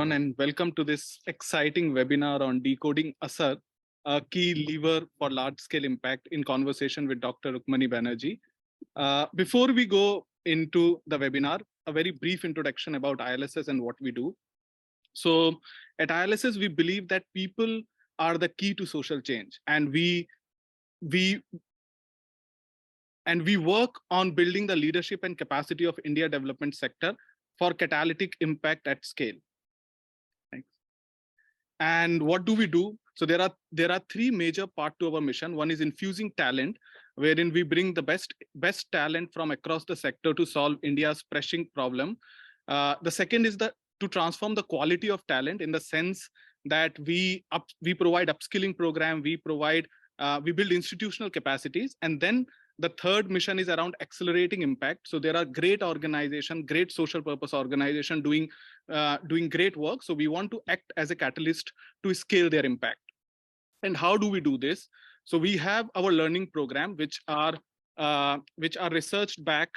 everyone, and welcome to this exciting webinar on decoding Aser, a key lever for large-scale impact, in conversation with Dr. Rukmini Banerji. Before we go into the webinar, a very brief introduction about ILSS and what we do. So at ILSS, we believe that people are the key to social change, and we work on building the leadership and capacity of India development sector for catalytic impact at scale. Thanks. And what do we do? So there are three major parts to our mission. One is infusing talent, wherein we bring the best talent from across the sector to solve India's pressing problem. The second is to transform the quality of talent, in the sense that we provide upskilling program, we build institutional capacities, and then the third mission is around accelerating impact. So there are great organization, great social purpose organization doing great work. So we want to act as a catalyst to scale their impact. And how do we do this? So we have our learning program, which are researched back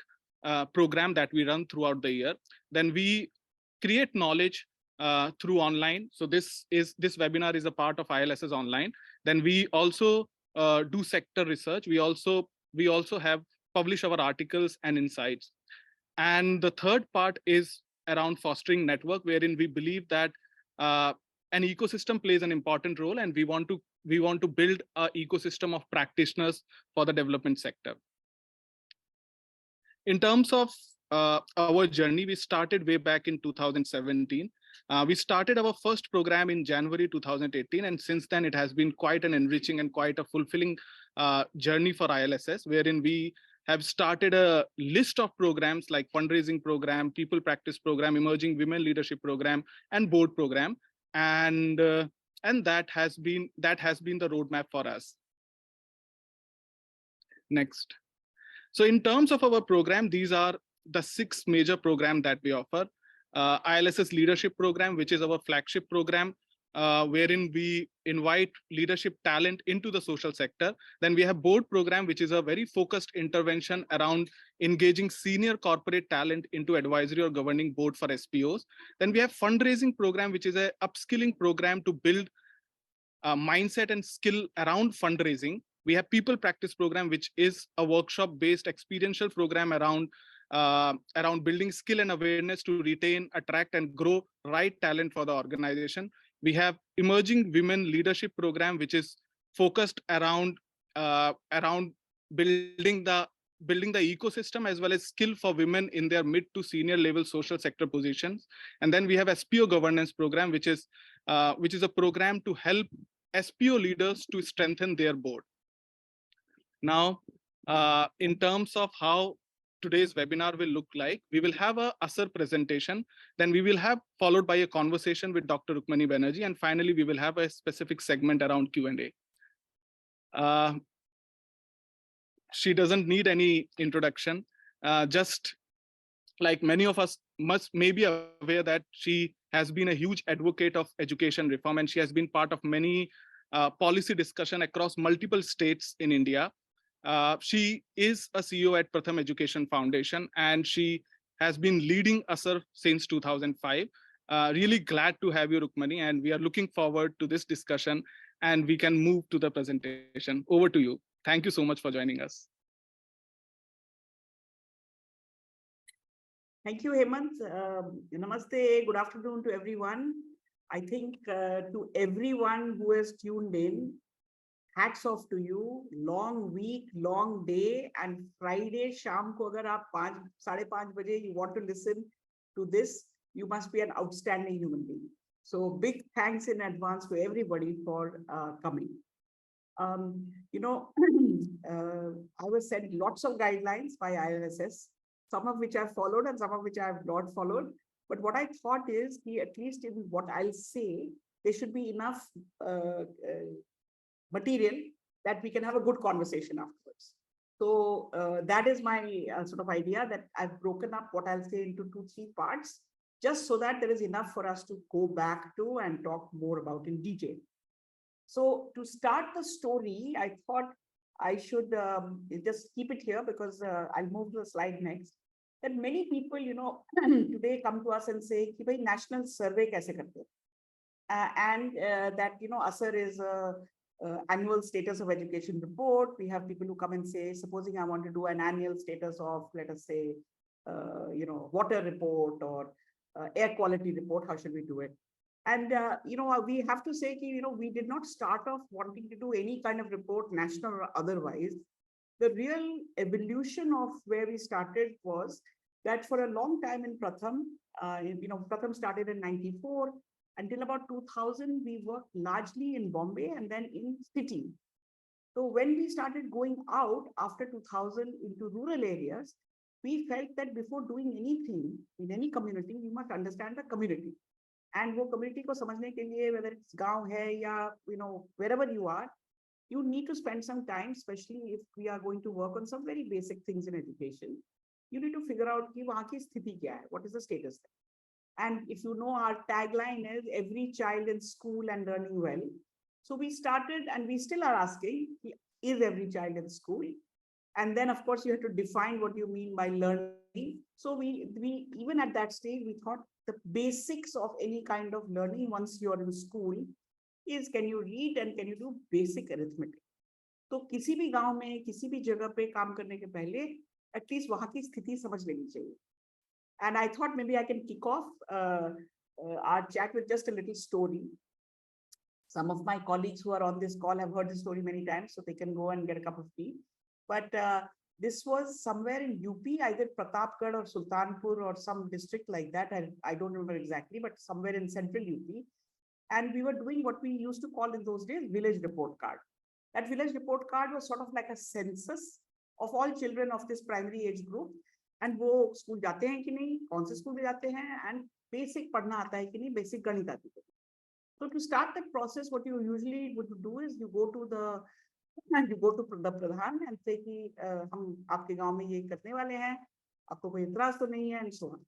program that we run throughout the year. Then we create knowledge through online. So this webinar is a part of ILSS online. Then we also do sector research. We also have published our articles and insights. And the third part is around fostering network, wherein we believe that an ecosystem plays an important role, and we want to build an ecosystem of practitioners for the development sector. In terms of our journey, we started way back in 2017. We started our first program in January 2018, and since then it has been quite an enriching and quite a fulfilling journey for ILSS, wherein we have started a list of programs like fundraising program, people practice program, emerging women leadership program, and board program, and that has been the roadmap for us. Next. So in terms of our program, these are the 6 major programs that we offer. ILSS leadership program, which is our flagship program, wherein we invite leadership talent into the social sector. Then we have board program, which is a very focused intervention around engaging senior corporate talent into advisory or governing board for SPOs. Then we have fundraising program, which is a upskilling program to build mindset and skill around fundraising. We have people practice program, which is a workshop-based experiential program around building skill and awareness to retain, attract, and grow right talent for the organization. We have emerging women leadership program, which is focused around building the ecosystem as well as skill for women in their mid to senior level social sector positions. And then we have SPO governance program, which is a program to help SPO leaders to strengthen their board. Now, in terms of how today's webinar will look like, we will have a Aser presentation, then we will have followed by a conversation with Dr. Rukmini Banerji, and finally we will have a specific segment around Q&A. She doesn't need any introduction. Just like many of us may be aware that she has been a huge advocate of education reform, and she has been part of many policy discussion across multiple states in India. She is a CEO at Pratham Education Foundation, and she has been leading Aser since 2005. Really glad to have you, Rukmini, and we are looking forward to this discussion, and we can move to the presentation. Over to you. Thank you so much for joining us. Thank you, Hemant. Namaste, good afternoon to everyone. I think to everyone who has tuned in, hats off to you. Long week, long day, and Friday sham ko agar aap 5:30 baje you want to listen to this, you must be an outstanding human being. So big thanks in advance to everybody for coming. I was sent lots of guidelines by ILSS, some of which I've followed and some of which I have not followed. But what I thought is, at least in what I'll say, there should be enough material that we can have a good conversation afterwards. So that is my sort of idea, that I've broken up what I'll say into 2-3 parts, just so that there is enough for us to go back to and talk more about in detail. So to start the story, I thought I should just keep it here, because I'll move to the slide next. that many people, today come to us and say, कि भाई national survey कैसे करते हैं? And that, Aser is a annual status of education report. We have people who come and say, supposing I want to do an annual status of, let us say, water report or air quality report, how should we do it? And, we have to say, we did not start off wanting to do any kind of report, national or otherwise. The real evolution of where we started was that for a long time in Pratham, Pratham started in 94. Until about 2000, we worked largely in Bombay and then in city. So when we started going out after 2000 into rural areas, we felt that before doing anything in any community, you must understand the community. And wo community ko samajhne ke liye, whether it's gaon hai ya, wherever you are, you need to spend some time, especially if we are going to work on some very basic things in education. You need to figure out ki wahan ki sthiti kya hai, what is the status there. And if you know, our tagline is every child in school and learning well. So we started, and we still are asking, is every child in school? And then, of course, you have to define what you mean by learning. So we even at that stage, we thought the basics of any kind of learning once you're in school is, can you read and can you do basic arithmetic? तो किसी भी गांव में, किसी भी जगह पे काम करने के पहले एटलीस्ट वहां की स्थिति समझ लेनी चाहिए. And I thought maybe I can kick off our chat with just a little story. Some of my colleagues who are on this call have heard the story many times, so they can go and get a cup of tea. But this was somewhere in UP, either Pratapgarh or Sultanpur or some district like that. I don't remember exactly, but somewhere in central UP. And we were doing what we used to call in those days village report card. That village report card was sort of like a census of all children of this primary age group. And वो school जाते हैं कि नहीं, कौन से school में जाते हैं, and basic पढ़ना आता है कि नहीं, basic गणित आती है. So to start that process, what you usually would do is you go to the Pradhan and say कि हम आपके गांव में ये करने वाले हैं, आपको कोई इतराज तो नहीं है, and so on.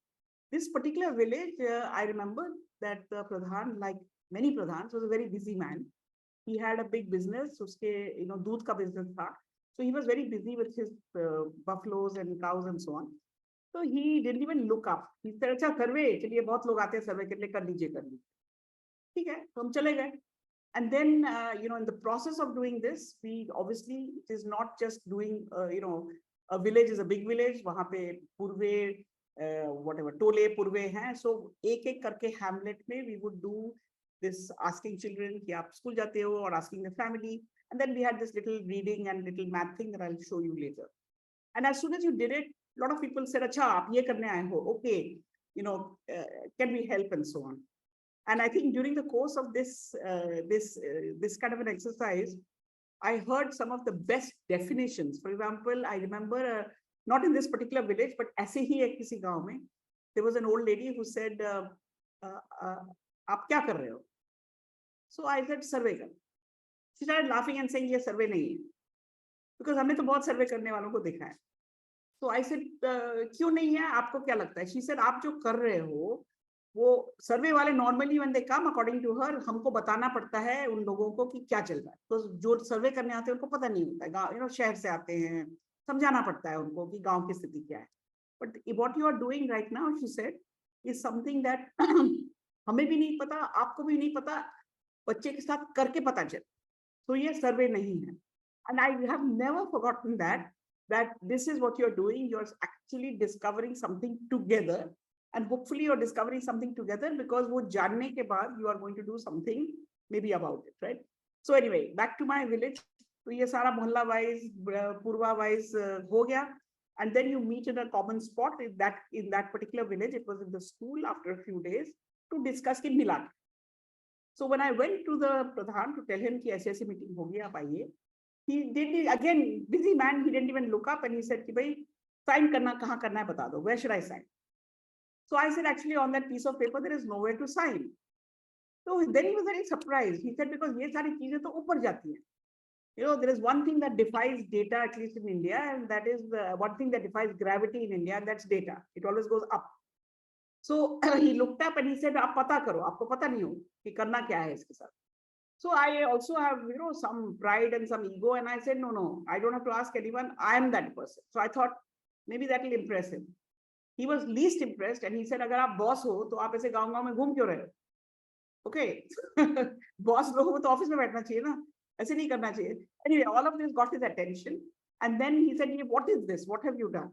This particular village, I remember that the Pradhan, like many Pradhans, was a very busy man. He had a big business, उसके दूध का business था. So he was very busy with his buffaloes and cows and so on. So he didn't even look up. He said, अच्छा सर्वे, चलिए बहुत लोग आते हैं सर्वे के लिए, कर लीजिए. ठीक है, तो हम चले गए. And then, in the process of doing this, we obviously, it is not just doing, a village is a big village. वहाँ पे पूर्वे, whatever, टोले पूर्वे हैं. So एक करके hamlet में we would do this, asking children कि आप स्कूल जाते हो, or asking the family. And then we had this little reading and little math thing that I'll show you later. And as soon as you did it, a lot of people said, "Acha, aap ye karne aaye ho. Okay, can we help?" and so on. And I think during the course of this kind of an exercise, I heard some of the best definitions. For example, I remember, not in this particular village, but ऐसे ही एक किसी गांव में, there was an old lady who said, "आप क्या कर रहे हो?" So I said, "Survey कर." She started laughing and saying, "ये survey नहीं है," because हमने तो बहुत survey करने वालों को देखा है. So I said, क्यों नहीं है, आपको क्या लगता है? She said, आप जो कर रहे हो, वो सर्वे वाले normally when they come, according to her, हमको बताना पड़ता है उन लोगों को कि क्या चल रहा है. तो जो सर्वे करने आते हैं उनको पता नहीं होता है, गाँव, शहर से आते हैं, समझाना पड़ता है उनको कि गाँव की स्थिति क्या है. But what you are doing right now, she said, is something that हमें भी नहीं पता, आपको भी नहीं पता, बच्चे के साथ करके पता चले. तो ये सर्वे नहीं है. And I have never forgotten that this is what you're doing. You're actually discovering something together, and hopefully you're discovering something together because वो जानने के बाद you are going to do something maybe about it, right? So anyway, back to my village. तो ये सारा मोहल्ला wise, पूर्वा wise हो गया. And then you meet in a common spot in that particular village. It was in the school after a few days to discuss कि मिला. So when I went to the Pradhan to tell him कि ऐसी meeting होगी, आप आइए, he did, again, busy man, he didn't even look up, and he said कि भाई sign करना कहाँ करना है बता दो, where should I sign? So I said, actually on that piece of paper there is nowhere to sign. So then he was very surprised. He said, because ये सारी चीजें तो ऊपर जाती हैं. There is one thing that defies data, at least in India, and that is the one thing that defies gravity in India, and that's data. It always goes up. So he looked up and he said, "आप पता करो, आपको पता नहीं हो कि करना क्या है इसके साथ." So I also have, some pride and some ego, and I said, no, I don't have to ask anyone. I am that person. So I thought maybe that will impress him. he was least impressed and he said, अगर आप boss हो तो आप ऐसे गाँव-गाँव में घूम क्यों रहे? Okay, boss लोगों को तो office में बैठना चाहिए ना, ऐसे नहीं करना चाहिए. Anyway, all of this got his attention, and then he said, "What is this? What have you done?"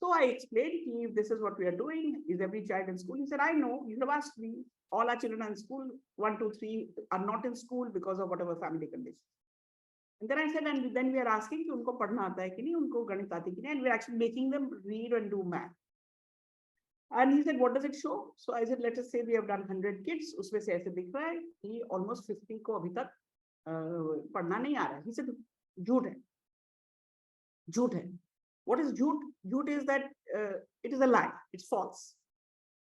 So I explained, "This is what we are doing. Is every child in school?" He said, "I know. You have asked me. All our children are in school. 1, 2, 3 are not in school because of whatever family condition." And then I said, and then we are asking कि उनको पढ़ना आता है कि नहीं, उनको गणित आती है कि नहीं, and we're actually making them read and do math. And he said, "What does it show?" So I said, "Let us say we have done 100 kids. उसमें से ऐसे दिख रहा है कि almost 50 को अभी तक पढ़ना नहीं आ रहा है." He said, "झूठ है, झूठ है." What is झूठ? झूठ is that it is a lie. It's false.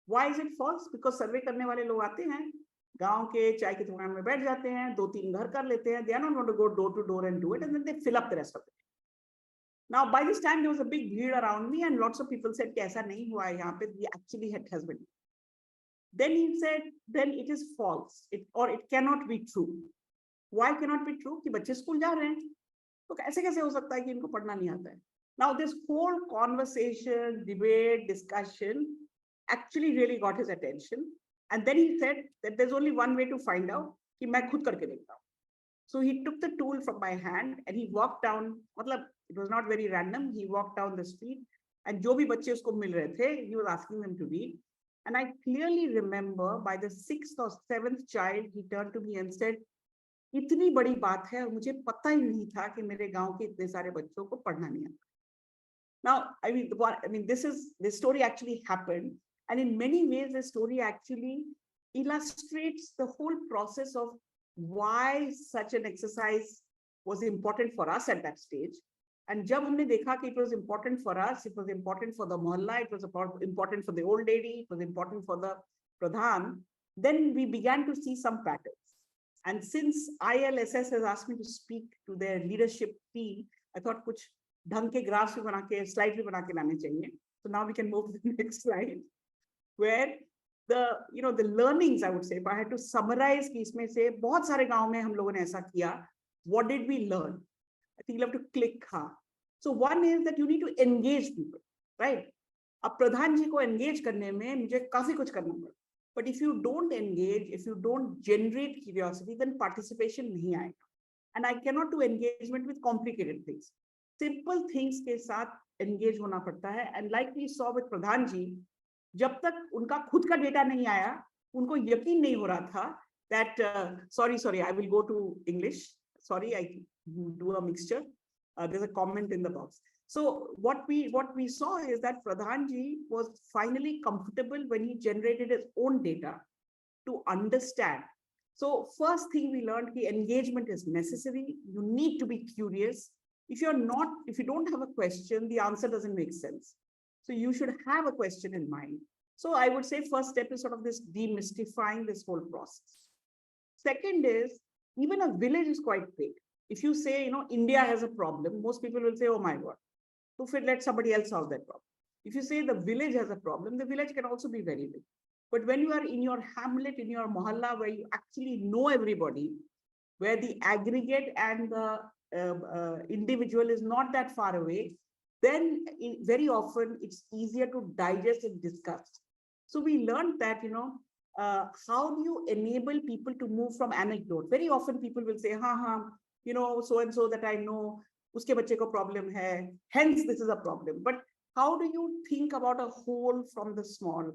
Why is it false? Because सर्वे करने वाले लोग आते हैं, गांव के चाय की दुकान में बैठ जाते हैं, 2-3 घर कर लेते हैं. They are not going to go door to door and do it, and then they fill up the rest of it. Now, by this time, there was a big bheed around me, and lots of people said, "Kaisa nahi hua hai yahan pe, actually it has been." Then he said, "Then it is false, or it cannot be true." Why cannot be true? कि बच्चे school जा रहे हैं, तो कैसे कैसे हो सकता है कि इनको पढ़ना नहीं आता है? Now, this whole conversation, debate, discussion actually really got his attention. And then he said that there's only one way to find out, कि मैं खुद करके देखता हूँ. So he took the tool from my hand and he walked down, मतलब it was not very random, he walked down the street and जो भी बच्चे उसको मिल रहे थे, he was asking them to read. And I clearly remember by the 6th or 7th child, he turned to me and said, इतनी बड़ी बात है और मुझे पता ही नहीं था कि मेरे गांव के इतने सारे बच्चों को पढ़ना नहीं आता. Now, this story actually happened, and in many ways, the story actually illustrates the whole process of why such an exercise was important for us at that stage. And जब हमने देखा कि it was important for us, it was important for the mohalla, it was important for the old lady, it was important for the pradhan, then we began to see some patterns. And since ILSS has asked me to speak to their leadership team, I thought कुछ ढंग के graphs भी बना के slide भी बना के लाने चाहिए. So now we can move to the next slide, where the learnings, I would say, if I had to summarize कि इसमें से बहुत सारे गांव में हम लोगों ने ऐसा किया, what did we learn? I think you have to click. हाँ. So one is that you need to engage people, right? अब प्रधान जी को engage करने में मुझे काफी कुछ करना पड़ा. But if you don't engage, if you don't generate curiosity, then participation नहीं आएगा. And I cannot do engagement with complicated things. Simple things के साथ engage होना पड़ता है. And like we saw with प्रधान जी, जब तक उनका खुद का डेटा नहीं आया, उनको यकीन नहीं हो रहा था that sorry, I will go to English. Sorry, I do a mixture. There's a comment in the box. So what we saw is that Pradhan ji was finally comfortable when he generated his own data to understand. So first thing we learned, the engagement is necessary. You need to be curious. If you don't have a question, the answer doesn't make sense. So you should have a question in mind. So I would say first step is sort of this demystifying this whole process. Second is, even a village is quite big. If you say, India has a problem, most people will say, "Oh my God." So let somebody else solve that problem. If you say the village has a problem, the village can also be very big. But when you are in your hamlet, in your mohalla, where you actually know everybody, where the aggregate and the individual is not that far away, then very often it's easier to digest and discuss. So we learned that, how do you enable people to move from anecdote? Very often people will say, so-and-so that I know, uske bachche ko problem hai, hence this is a problem. But how do you think about a whole from the small?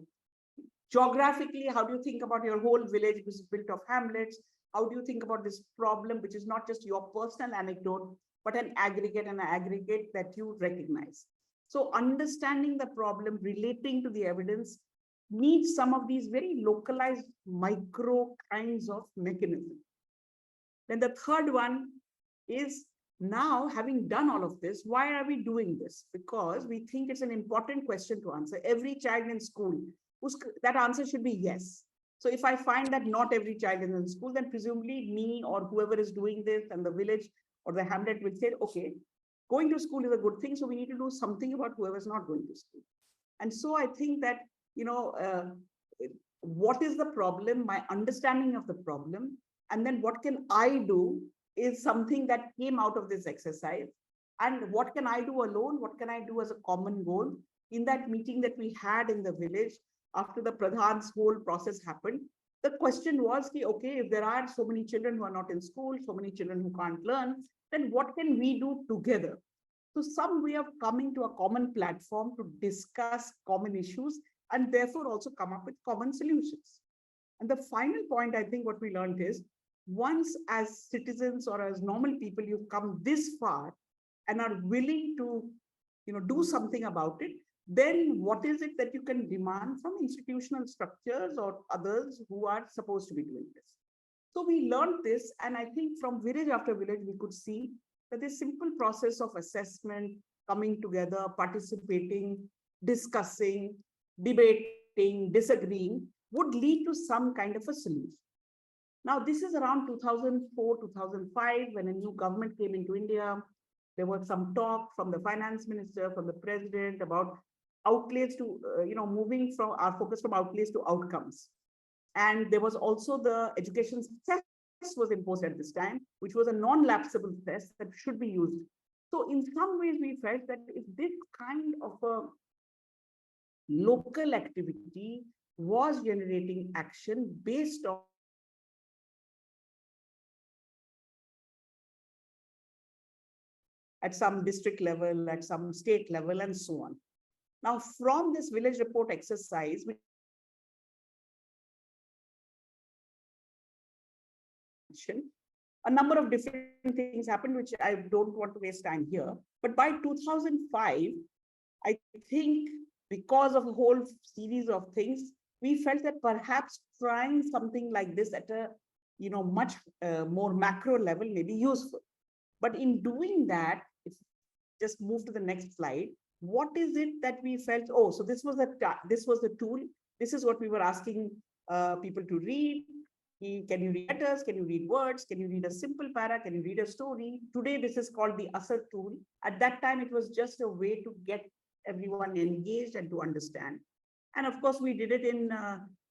Geographically, how do you think about your whole village, which is built of hamlets? How do you think about this problem, which is not just your personal anecdote, but an aggregate that you recognize? So understanding the problem, relating to the evidence, needs some of these very localized micro kinds of mechanisms. Then the third one is, now having done all of this, why are we doing this? Because we think it's an important question to answer. Every child in school, that answer should be yes. So if I find that not every child is in school, then presumably me or whoever is doing this and the village or the hamlet will say, okay, going to school is a good thing, so we need to do something about whoever's not going to school. And so I think that, what is the problem, my understanding of the problem, and then what can I do is something that came out of this exercise. And what can I do alone? What can I do as a common goal? in that meeting that we had in the village after the Pradhan's whole process happened, the question was, okay, if there are so many children who are not in school, so many children who can't learn, then what can we do together? So some way of coming to a common platform to discuss common issues and therefore also come up with common solutions. And the final point, I think what we learned is, once as citizens or as normal people, you've come this far and are willing to do something about it, then what is it that you can demand from institutional structures or others who are supposed to be doing this? So we learned this, and I think from village after village, we could see that this simple process of assessment, coming together, participating, discussing, debating, disagreeing, would lead to some kind of a solution. Now, this is around 2004, 2005, when a new government came into India. There was some talk from the finance minister, from the president about outlays to, moving from our focus from outlays to outcomes. And there was also the education cess was imposed at this time, which was a non-lapsable cess that should be used. So in some ways, we felt that if this kind of a local activity was generating action based on at some district level, at some state level, and so on. Now, from this village report exercise, a number of different things happened, which I don't want to waste time here. But by 2005, I think because of a whole series of things, we felt that perhaps trying something like this at a much more macro level may be useful. But in doing that, just move to the next slide. What is it that we felt? Oh, so this was the tool. This is what we were asking people to read. Can you read letters? Can you read words? Can you read a simple para? Can you read a story? Today, this is called the Aser tool. At that time, it was just a way to get everyone engaged and to understand. And of course, we did it in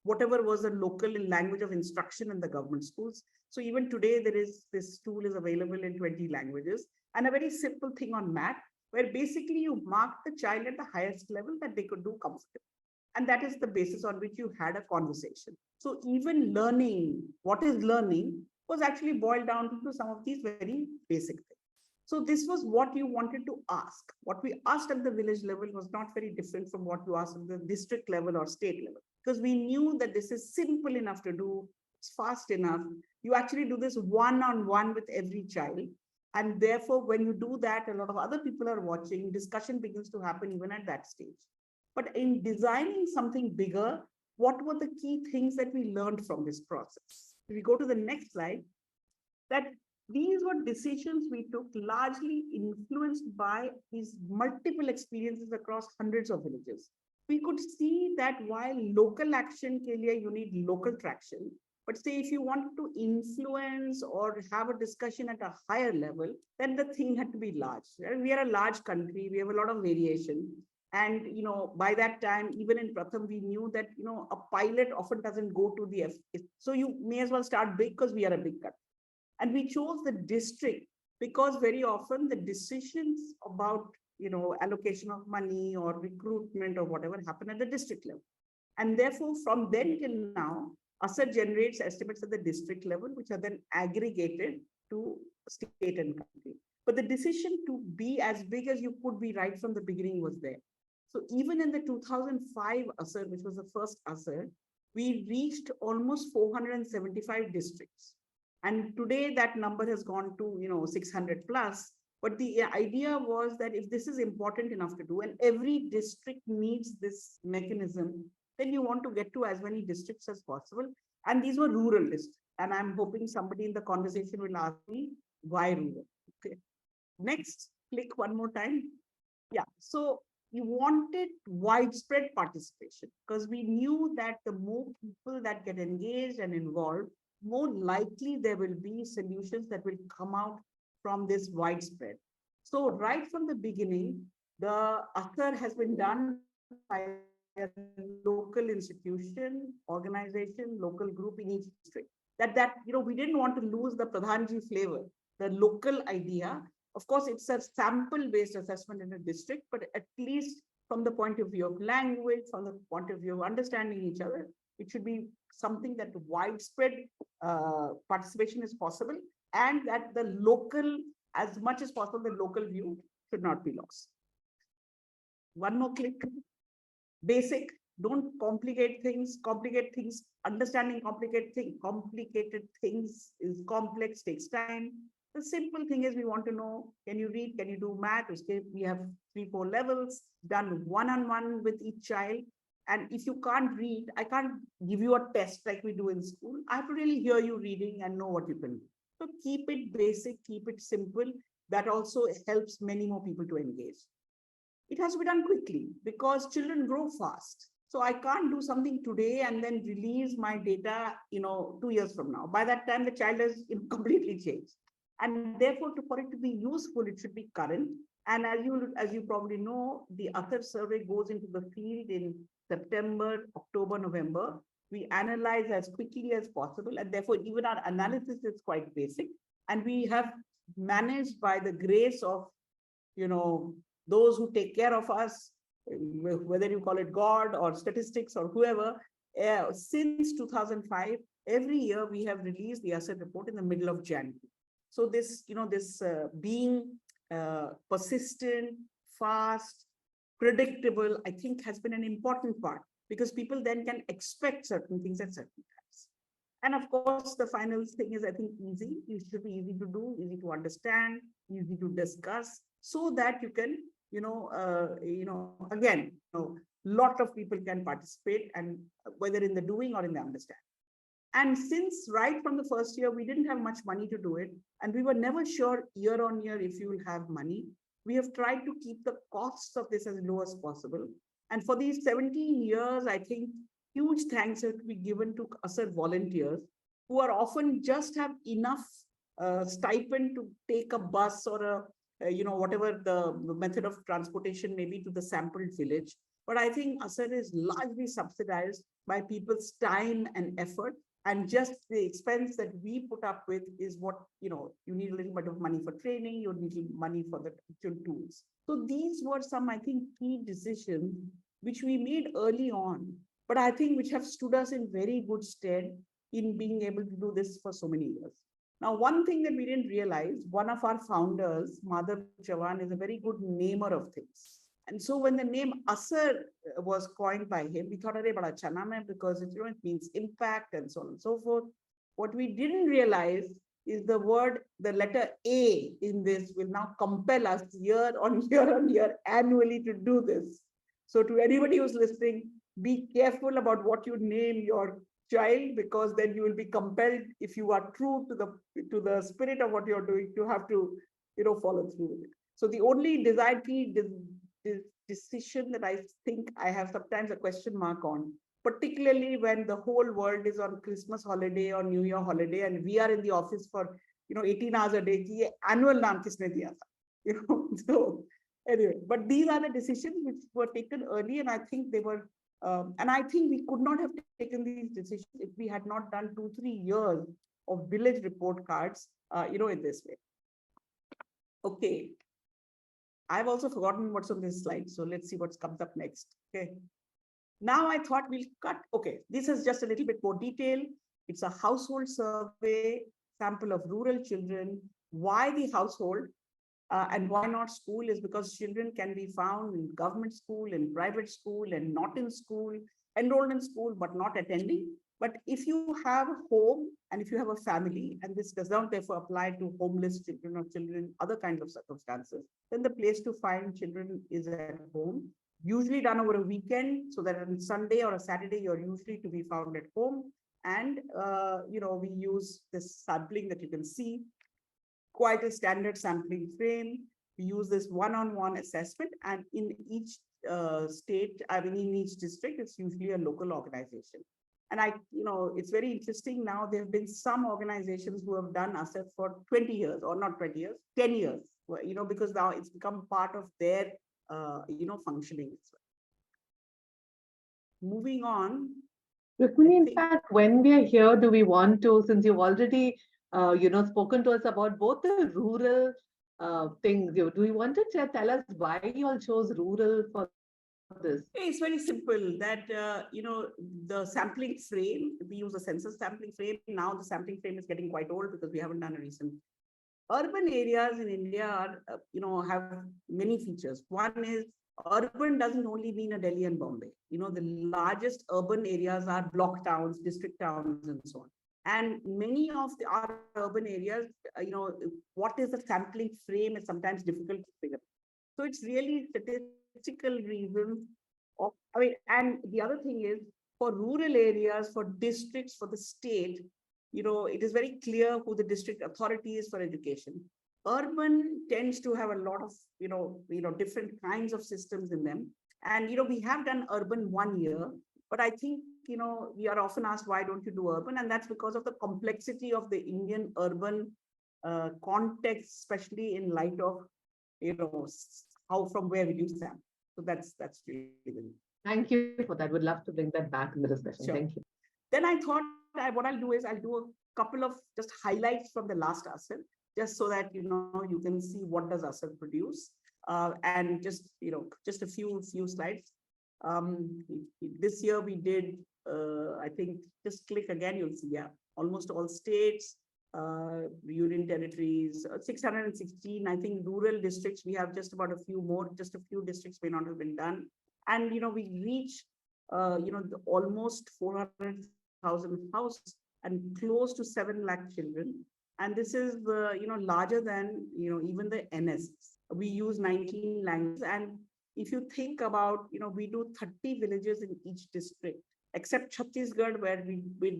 whatever was the local language of instruction in the government schools. So even today, this tool is available in 20 languages. And a very simple thing on math, where basically you mark the child at the highest level that they could do comfortably. And that is the basis on which you had a conversation. So even learning, what is learning, was actually boiled down to some of these very basic things. So this was what you wanted to ask. What we asked at the village level was not very different from what you asked at the district level or state level, because we knew that this is simple enough to do, it's fast enough. You actually do this one-on-one with every child. And therefore, when you do that, a lot of other people are watching, discussion begins to happen even at that stage. But in designing something bigger, what were the key things that we learned from this process? If we go to the next slide, that these were decisions we took largely influenced by these multiple experiences across hundreds of villages. We could see that while local action ke liye you need local traction, but say if you want to influence or have a discussion at a higher level, then the thing had to be large. We are a large country, we have a lot of variation. And by that time, even in Pratham, we knew that a pilot often doesn't go to the so you may as well start big because we are a big country. And we chose the district because very often the decisions about allocation of money or recruitment or whatever happen at the district level. And therefore, from then till now, Aser generates estimates at the district level, which are then aggregated to state and country. But the decision to be as big as you could be right from the beginning was there. So even in the 2005 Aser, which was the first Aser, we reached almost 475 districts. And today that number has gone to 600 plus. But the idea was that if this is important enough to do, and every district needs this mechanism, then you want to get to as many districts as possible. And these were rural districts. And I'm hoping somebody in the conversation will ask me why rural. Okay. Next, click one more time. Yeah. So you wanted widespread participation because we knew that the more people that get engaged and involved, more likely there will be solutions that will come out from this widespread. So right from the beginning, the Aser has been done by a local institution, organization, local group in each district. That we didn't want to lose the Pradhanji flavor, the local idea. Of course, it's a sample-based assessment in a district, but at least from the point of view of language, from the point of view of understanding each other. It should be something that widespread participation is possible, and that the local, as much as possible, the local view should not be lost. One more click. Basic. Don't complicate things. Complicate things. Understanding complicated things is complex, takes time. The simple thing is we want to know, can you read? Can you do math? We have 3-4 levels done one-on-one with each child. And if you can't read, I can't give you a test like we do in school. I have to really hear you reading and know what you can do. So keep it basic, keep it simple. That also helps many more people to engage. It has to be done quickly because children grow fast. So I can't do something today and then release my data, 2 years from now. By that time, the child has completely changed. And therefore, for it to be useful, it should be current. And as you probably know, the Aser survey goes into the field in September, October, November. We analyze as quickly as possible. And therefore, even our analysis is quite basic. And we have managed, by the grace of, those who take care of us, whether you call it God or statistics or whoever, since 2005, every year we have released the Aser report in the middle of January. So this, being persistent, fast, predictable, I think has been an important part, because people then can expect certain things at certain times. And of course, the final thing is, I think, easy. It should be easy to do, easy to understand, easy to discuss, so that you can, again, lot of people can participate, and whether in the doing or in the understanding. And since right from the first year, we didn't have much money to do it, and we were never sure year on year if you will have money, we have tried to keep the costs of this as low as possible. And for these 17 years, I think huge thanks have to be given to Aser volunteers, who are often just have enough stipend to take a bus or a whatever the method of transportation may be to the sampled village. But I think Aser is largely subsidized by people's time and effort, and just the expense that we put up with is what, you need a little bit of money for training, you need money for the tools. So these were some, I think, key decisions which we made early on, but I think which have stood us in very good stead in being able to do this for so many years. Now, one thing that we didn't realize, one of our founders, Madhav Chavan, is a very good namer of things. And so when the name Aser was coined by him, we thought, "Arey, bada acha naam hai," because it means impact and so on and so forth. What we didn't realize is the letter A in this will now compel us year on year annually to do this. So to anybody who's listening, be careful about what you name your child, because then you will be compelled, if you are true to the spirit of what you're doing, to have to follow through with it. So the only desired key decision that I think I have sometimes a question mark on, particularly when the whole world is on Christmas holiday or New Year holiday, and we are in the office for 18 hours a day, ki annual naam kisne diya tha? So anyway, but these are the decisions which were taken early, and I think they were and I think we could not have taken these decisions if we had not done 2-3 years of village report cards, in this way. Okay. I've also forgotten what's on this slide. So let's see what comes up next. Okay. Now I thought we'll cut. Okay. This is just a little bit more detail. It's a household survey, sample of rural children. Why the household? And why not school is because children can be found in government school, in private school, and not in school, enrolled in school, but not attending. But if you have a home and if you have a family, and this does not therefore apply to homeless children or children, other kinds of circumstances, then the place to find children is at home, usually done over a weekend, so that on Sunday or a Saturday, you're usually to be found at home. And, we use this sampling that you can see, quite a standard sampling frame. We use this one-on-one assessment, and in each state, in each district, it's usually a local organization. And it's very interesting now, there have been some organizations who have done Aser for 20 years, or not 20 years, 10 years, because now it's become part of their, functioning as well. Moving on. Rukmini, in fact, when we are here, do we want to, since you've already, spoken to us about both the rural things, do you want to tell us why you all chose rural for this? It's very simple that, the sampling frame, we use a census sampling frame. Now the sampling frame is getting quite old because we haven't done a recent. Urban areas in India are, have many features. One is urban doesn't only mean a Delhi and Bombay. The largest urban areas are block towns, district towns, and so on. And many of our urban areas, what is the sampling frame is sometimes difficult to figure. So it's really statistical reasons and the other thing is for rural areas, for districts, for the state, it is very clear who the district authority is for education. Urban tends to have a lot of, different kinds of systems in them. And, we have done urban 1 year, but I think, we are often asked, why don't you do urban? And that's because of the complexity of the Indian urban context, especially in light of, how from where we do SAM. So that's really good. Thank you for that. Would love to bring that back in the discussion. Sure. Thank you. Then I thought what I'll do is I'll do a couple of just highlights from the last Aser, just so that you can see what does Aser produce, and just a few slides. This year we did, I think, just click again, you'll see, almost all states, union territories, 616. I think rural districts, we have just about a few more, just a few districts may not have been done. And, we reach, almost 400,000 houses and close to 7 lakh children. And this is, larger than, even the NS. We use 19 languages. And if you think about, we do 30 villages in each district, except Chhattisgarh, where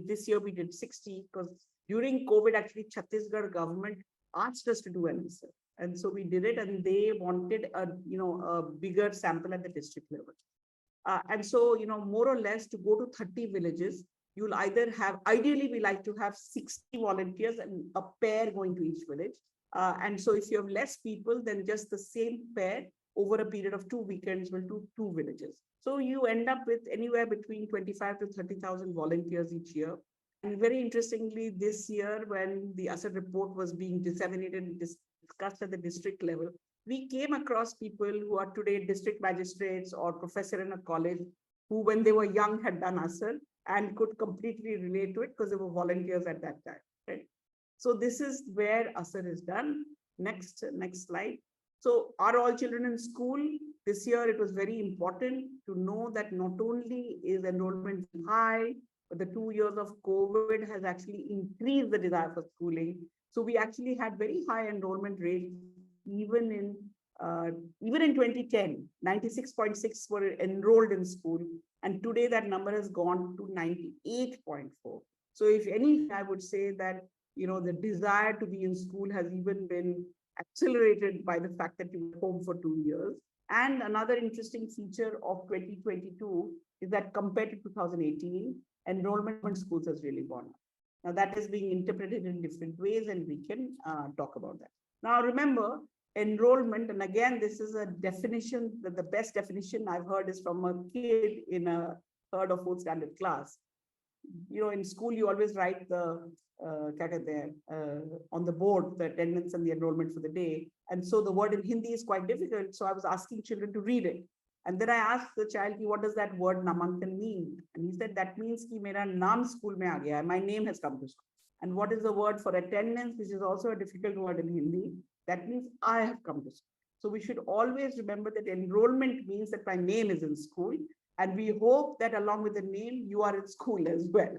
this year we did 60, because during COVID, actually, Chhattisgarh government asked us to do an answer. And so we did it, and they wanted a bigger sample at the district level. And so, more or less to go to 30 villages, you'll either have, ideally, we like to have 60 volunteers and a pair going to each village. And so if you have less people, then just the same pair over a period of 2 weekends will do 2 villages. So you end up with anywhere between 25 to 30,000 volunteers each year. And very interestingly, this year, when the Aser report was being disseminated and discussed at the district level, we came across people who are today district magistrates or professor in a college who, when they were young, had done Aser and could completely relate to it because they were volunteers at that time. Right? So this is where Aser is done. Next slide. So are all children in school? This year, it was very important to know that not only is enrollment high, but the 2 years of COVID has actually increased the desire for schooling. So we actually had very high enrollment rates even in 2010, 96.6 were enrolled in school. And today that number has gone to 98.4. So if anything, I would say that, the desire to be in school has even been accelerated by the fact that you were home for 2 years. And another interesting feature of 2022 is that compared to 2018, enrollment in schools has really gone up. Now that is being interpreted in different ways, and we can talk about that. Now remember, enrollment, and again, this is a definition, that the best definition I've heard is from a kid in a 3rd or 4th standard class. In school, you always write the on the board, the attendance and the enrollment for the day. And so the word in Hindi is quite difficult. So I was asking children to read it. And then I asked the child, what does that word Namankan mean? And he said, that means ki mera naam school mein aa gaya, my name has come to school. And what is the word for attendance, which is also a difficult word in Hindi? That means I have come to school. So we should always remember that enrollment means that my name is in school. And we hope that along with the name, you are in school as well.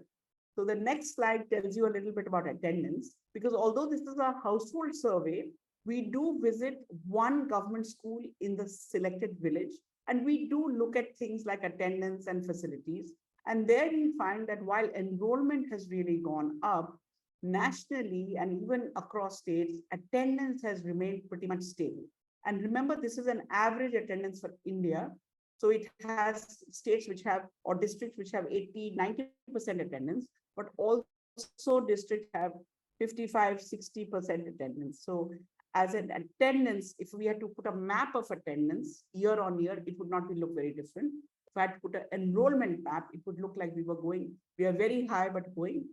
So the next slide tells you a little bit about attendance, because although this is a household survey, we do visit one government school in the selected village. And we do look at things like attendance and facilities. And there we find that while enrollment has really gone up, nationally and even across states, attendance has remained pretty much stable. And remember, this is an average attendance for India. So it has states which have, or districts which have 80, 90% attendance, but also districts have 55, 60% attendance. So as an attendance, if we had to put a map of attendance year on year, it would not look very different. If I had to put an enrollment map, it would look like we are very high, but going,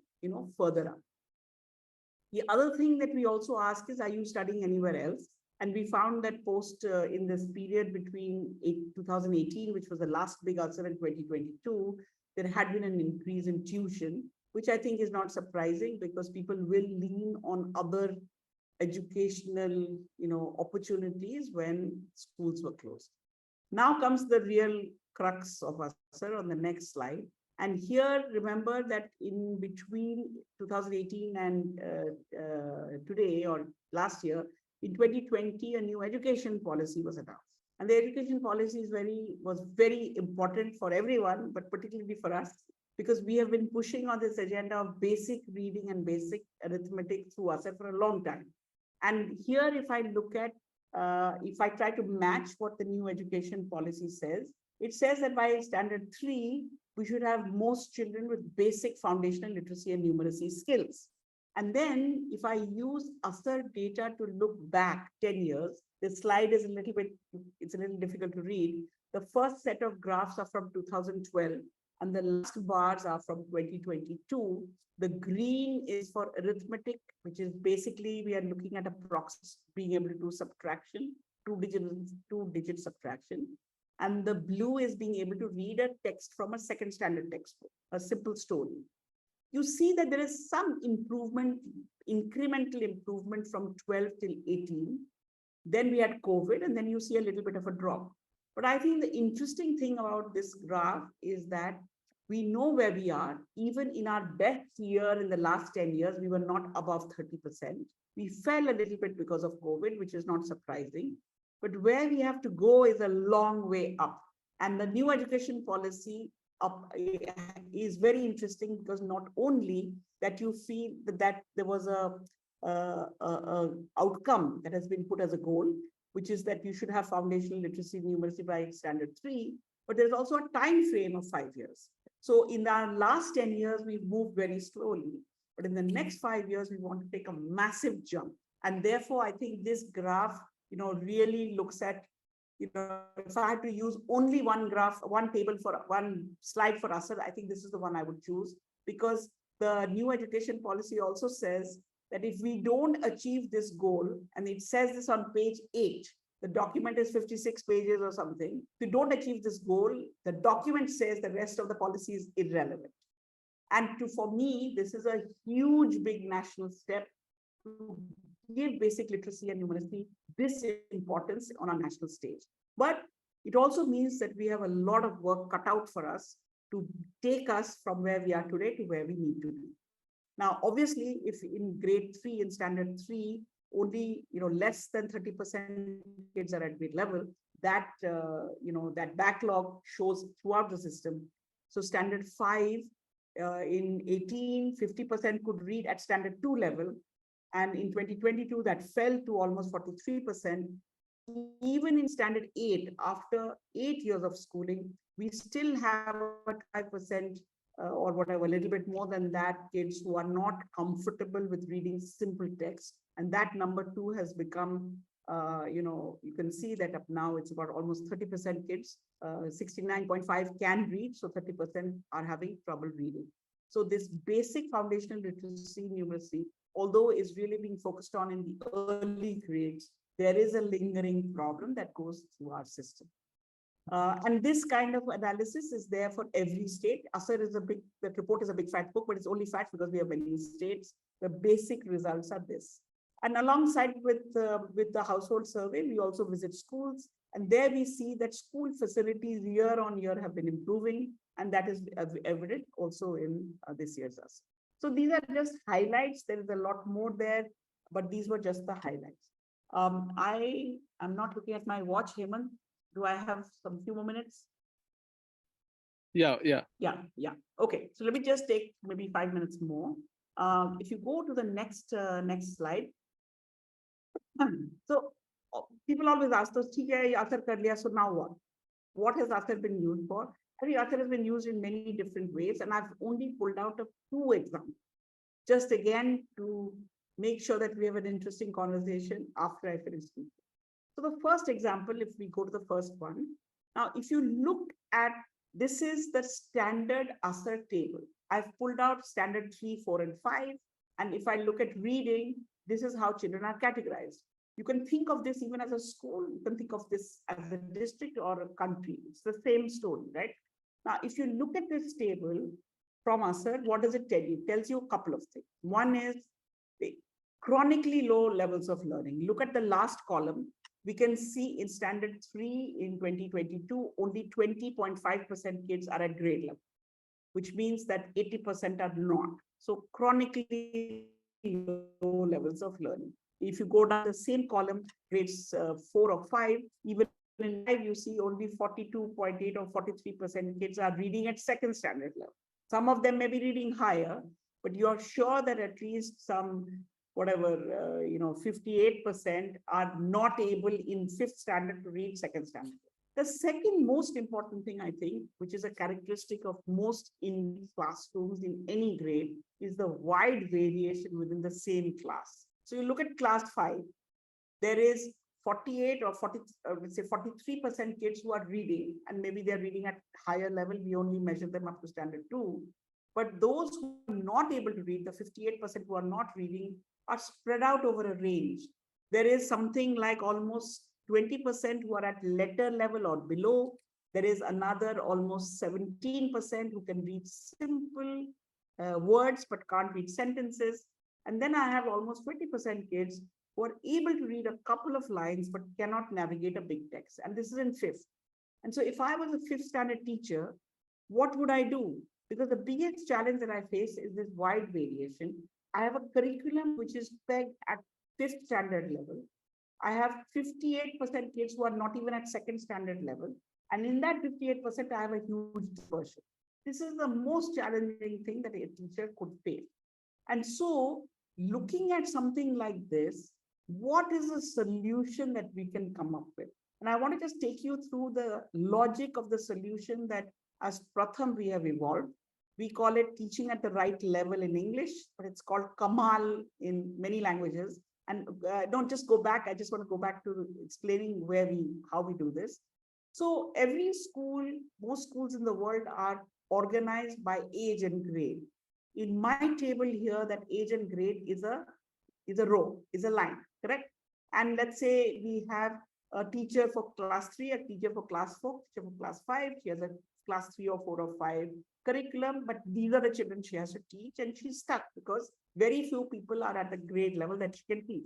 further up. The other thing that we also ask is, are you studying anywhere else? And we found that post in this period between 2018, which was the last big ulcer, in 2022, there had been an increase in tuition, which I think is not surprising because people will lean on other educational, opportunities when schools were closed. Now comes the real crux of Aser on the next slide. And here, remember that in between 2018 and today or last year, in 2020, a new education policy was announced. And the education policy was very important for everyone, but particularly for us, because we have been pushing on this agenda of basic reading and basic arithmetic through Aser for a long time. And here, if I look at, if I try to match what the new education policy says, it says that by standard 3, we should have most children with basic foundational literacy and numeracy skills. And then if I use Aser data to look back 10 years, this slide is it's a little difficult to read. The first set of graphs are from 2012, and the last bars are from 2022. The green is for arithmetic, which is basically we are looking at a process being able to do subtraction, two-digit subtraction. And the blue is being able to read a text from a second standard textbook, a simple story. You see that there is some improvement, incremental improvement from 12 till 18. Then we had COVID, and then you see a little bit of a drop. But I think the interesting thing about this graph is that we know where we are. Even in our best year in the last 10 years, we were not above 30%. We fell a little bit because of COVID, which is not surprising. But where we have to go is a long way up. And the new education policy is very interesting because not only that you feel that there was a outcome that has been put as a goal, which is that you should have foundational literacy numeracy by standard 3, but there's also a time frame of 5 years. So in our last 10 years, we've moved very slowly, but in the next 5 years, we want to take a massive jump. And therefore, I think this graph, really looks at, if I had to use only one graph, one table for one slide for Aser, I think this is the one I would choose, because the new education policy also says that if we don't achieve this goal, and it says this on page 8, the document is 56 pages or something. If you don't achieve this goal, the document says the rest of the policy is irrelevant. And for me, this is a huge, big national step to give basic literacy and numeracy this importance on a national stage. But it also means that we have a lot of work cut out for us to take us from where we are today to where we need to be. Now, obviously, if in grade 3, in standard 3, only less than 30% kids are at grade level, that that backlog shows throughout the system. So standard 5, in 18, 50% could read at standard 2 level. And in 2022, that fell to almost 43%. Even in standard 8, after 8 years of schooling, we still have a 5% or whatever, a little bit more than that, kids who are not comfortable with reading simple text. And that number 2 has become, you can see that up now it's about almost 30% kids, 69.5 can read, so 30% are having trouble reading. So this basic foundational literacy numeracy, although is really being focused on in the early grades, there is a lingering problem that goes through our system. And this kind of analysis is there for every state. Aser is the report is a big fat book, but it's only fat because we have many states. The basic results are this. And alongside with the household survey, we also visit schools. And there we see that school facilities year on year have been improving. And that is evident also in this year's Aser. So these are just highlights. There is a lot more there, but these were just the highlights. I am not looking at my watch, Hemant. Do I have some few more minutes? Yeah. Okay, so let me just take maybe 5 minutes more. If you go to the next slide. So people always ask us, so now what? What has Aser been used for? I think Aser has been used in many different ways, and I've only pulled out a few examples, just again to make sure that we have an interesting conversation after I finish speaking. So the first example, if we go to the first one, now if you look at, this is the standard Aser table. I've pulled out standard 3, 4, and 5. And if I look at reading, this is how children are categorized. You can think of this even as a school. You can think of this as a district or a country. It's the same story, right? Now, if you look at this table from Aser, what does it tell you? It tells you a couple of things. One is the chronically low levels of learning. Look at the last column. We can see in standard 3 in 2022, only 20.5% kids are at grade level, which means that 80% are not. So chronically low levels of learning. If you go down the same column, grades 4 or 5, even in 5, you see only 42.8 or 43% kids are reading at second standard level. Some of them may be reading higher, but you're sure that at least some, whatever, 58% are not able in fifth standard to read second standard. The second most important thing, I think, which is a characteristic of most in classrooms in any grade, is the wide variation within the same class. So you look at class 5, there is 48 or 40, let's say 43% kids who are reading, and maybe they're reading at higher level. We only measure them up to standard 2. But those who are not able to read, the 58% who are not reading, are spread out over a range. There is something like almost 20% who are at letter level or below. There is another almost 17% who can read simple words but can't read sentences. And then I have almost 20% kids who are able to read a couple of lines but cannot navigate a big text. And this is in fifth. And so if I was a fifth standard teacher, what would I do? Because the biggest challenge that I face is this wide variation. I have a curriculum which is pegged at fifth standard level. I have 58% kids who are not even at second standard level. And in that 58%, I have a huge dispersion. This is the most challenging thing that a teacher could face. And so looking at something like this, what is a solution that we can come up with? And I want to just take you through the logic of the solution that as Pratham we have evolved. We call it teaching at the right level in English, but it's called Kamal in many languages. And don't just go back. I just want to go back to explaining how we do this. So every school, most schools in the world are organized by age and grade. In my table here, that age and grade is a row, is a line, correct? And let's say we have a teacher for class 3, a teacher for class 4, teacher for class 5. She has a class 3 or 4 or 5 curriculum, but these are the children she has to teach, and she's stuck because very few people are at the grade level that she can teach.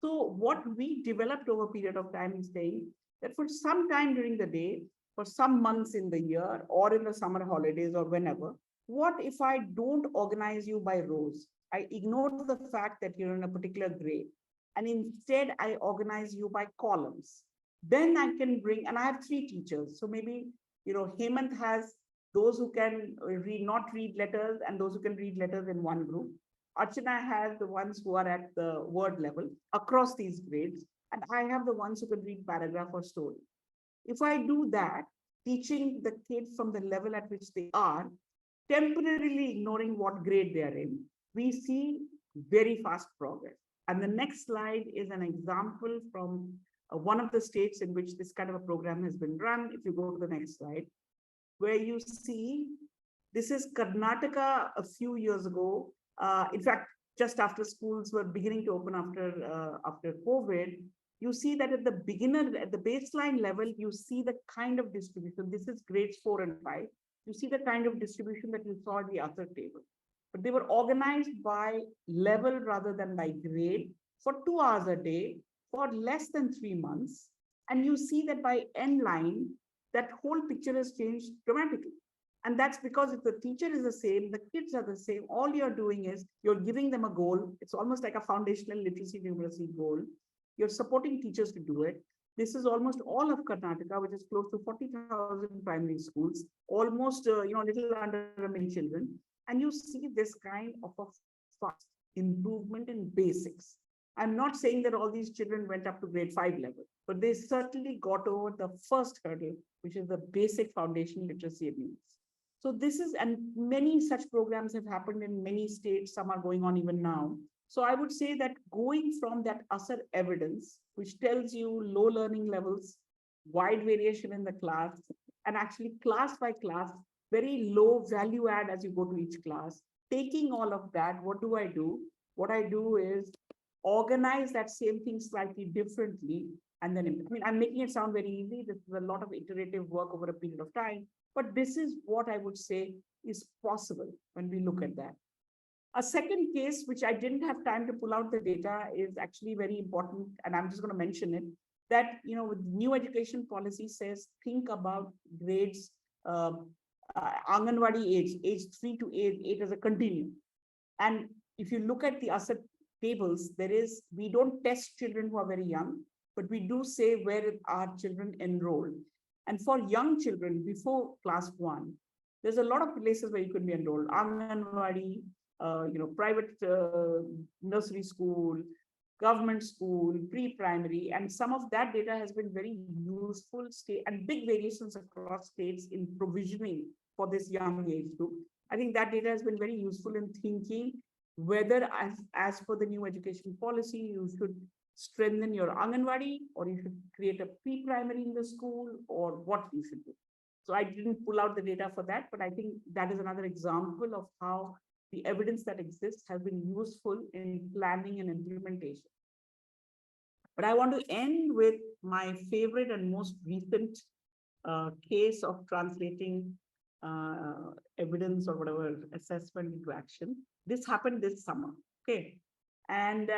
So what we developed over a period of time is saying that for some time during the day, for some months in the year, or in the summer holidays or whenever, what if I don't organize you by rows? I ignore the fact that you're in a particular grade, and instead I organize you by columns. Then I can bring, and I have 3 teachers. So maybe, Hemant has those who can not read letters and those who can read letters in one group. Archana has the ones who are at the word level across these grades, and I have the ones who can read paragraph or story. If I do that, teaching the kids from the level at which they are, temporarily ignoring what grade they are in, we see very fast progress. And the next slide is an example from one of the states in which this kind of a program has been run. If you go to the next slide, where you see, this is Karnataka a few years ago. In fact, just after schools were beginning to open after COVID, you see that at the baseline level, you see the kind of distribution. This is grades 4 and 5. You see the kind of distribution that you saw in the other table. But they were organized by level rather than by grade for 2 hours a day for less than 3 months. And you see that by end line, that whole picture has changed dramatically. And that's because if the teacher is the same, the kids are the same, all you're doing is you're giving them a goal. It's almost like a foundational literacy numeracy goal. You're supporting teachers to do it. This is almost all of Karnataka, which is close to 40,000 primary schools, almost a little under a million children. And you see this kind of a fast improvement in basics. I'm not saying that all these children went up to grade 5 level, but they certainly got over the first hurdle, which is the basic foundation literacy needs. So this is, and many such programs have happened in many states. Some are going on even now. So I would say that going from that Aser evidence, which tells you low learning levels, wide variation in the class, and actually class by class, very low value add as you go to each class, taking all of that, what do? What I do is organize that same thing slightly differently, and then, I mean, I'm making it sound very easy. This is a lot of iterative work over a period of time, but this is what I would say is possible when we look at that. A second case, which I didn't have time to pull out the data, is actually very important, and I'm just going to mention it, that, with new education policy says, think about grades, Anganwadi age 3 to 8 as a continuum. And if you look at the asset tables, we don't test children who are very young, but we do say where are children enrolled. And for young children before class 1, there's a lot of places where you could be enrolled. Anganwadi, private nursery school, government school, pre-primary, and some of that data has been very useful and big variations across states in provisioning for this young age group. I think that data has been very useful in thinking whether, as per the new education policy, you should strengthen your Anganwadi, or you should create a pre-primary in the school, or what you should do. So I didn't pull out the data for that, but I think that is another example of how the evidence that exists has been useful in planning and implementation. But I want to end with my favorite and most recent case of translating evidence or whatever assessment into action. This happened this summer, okay? And,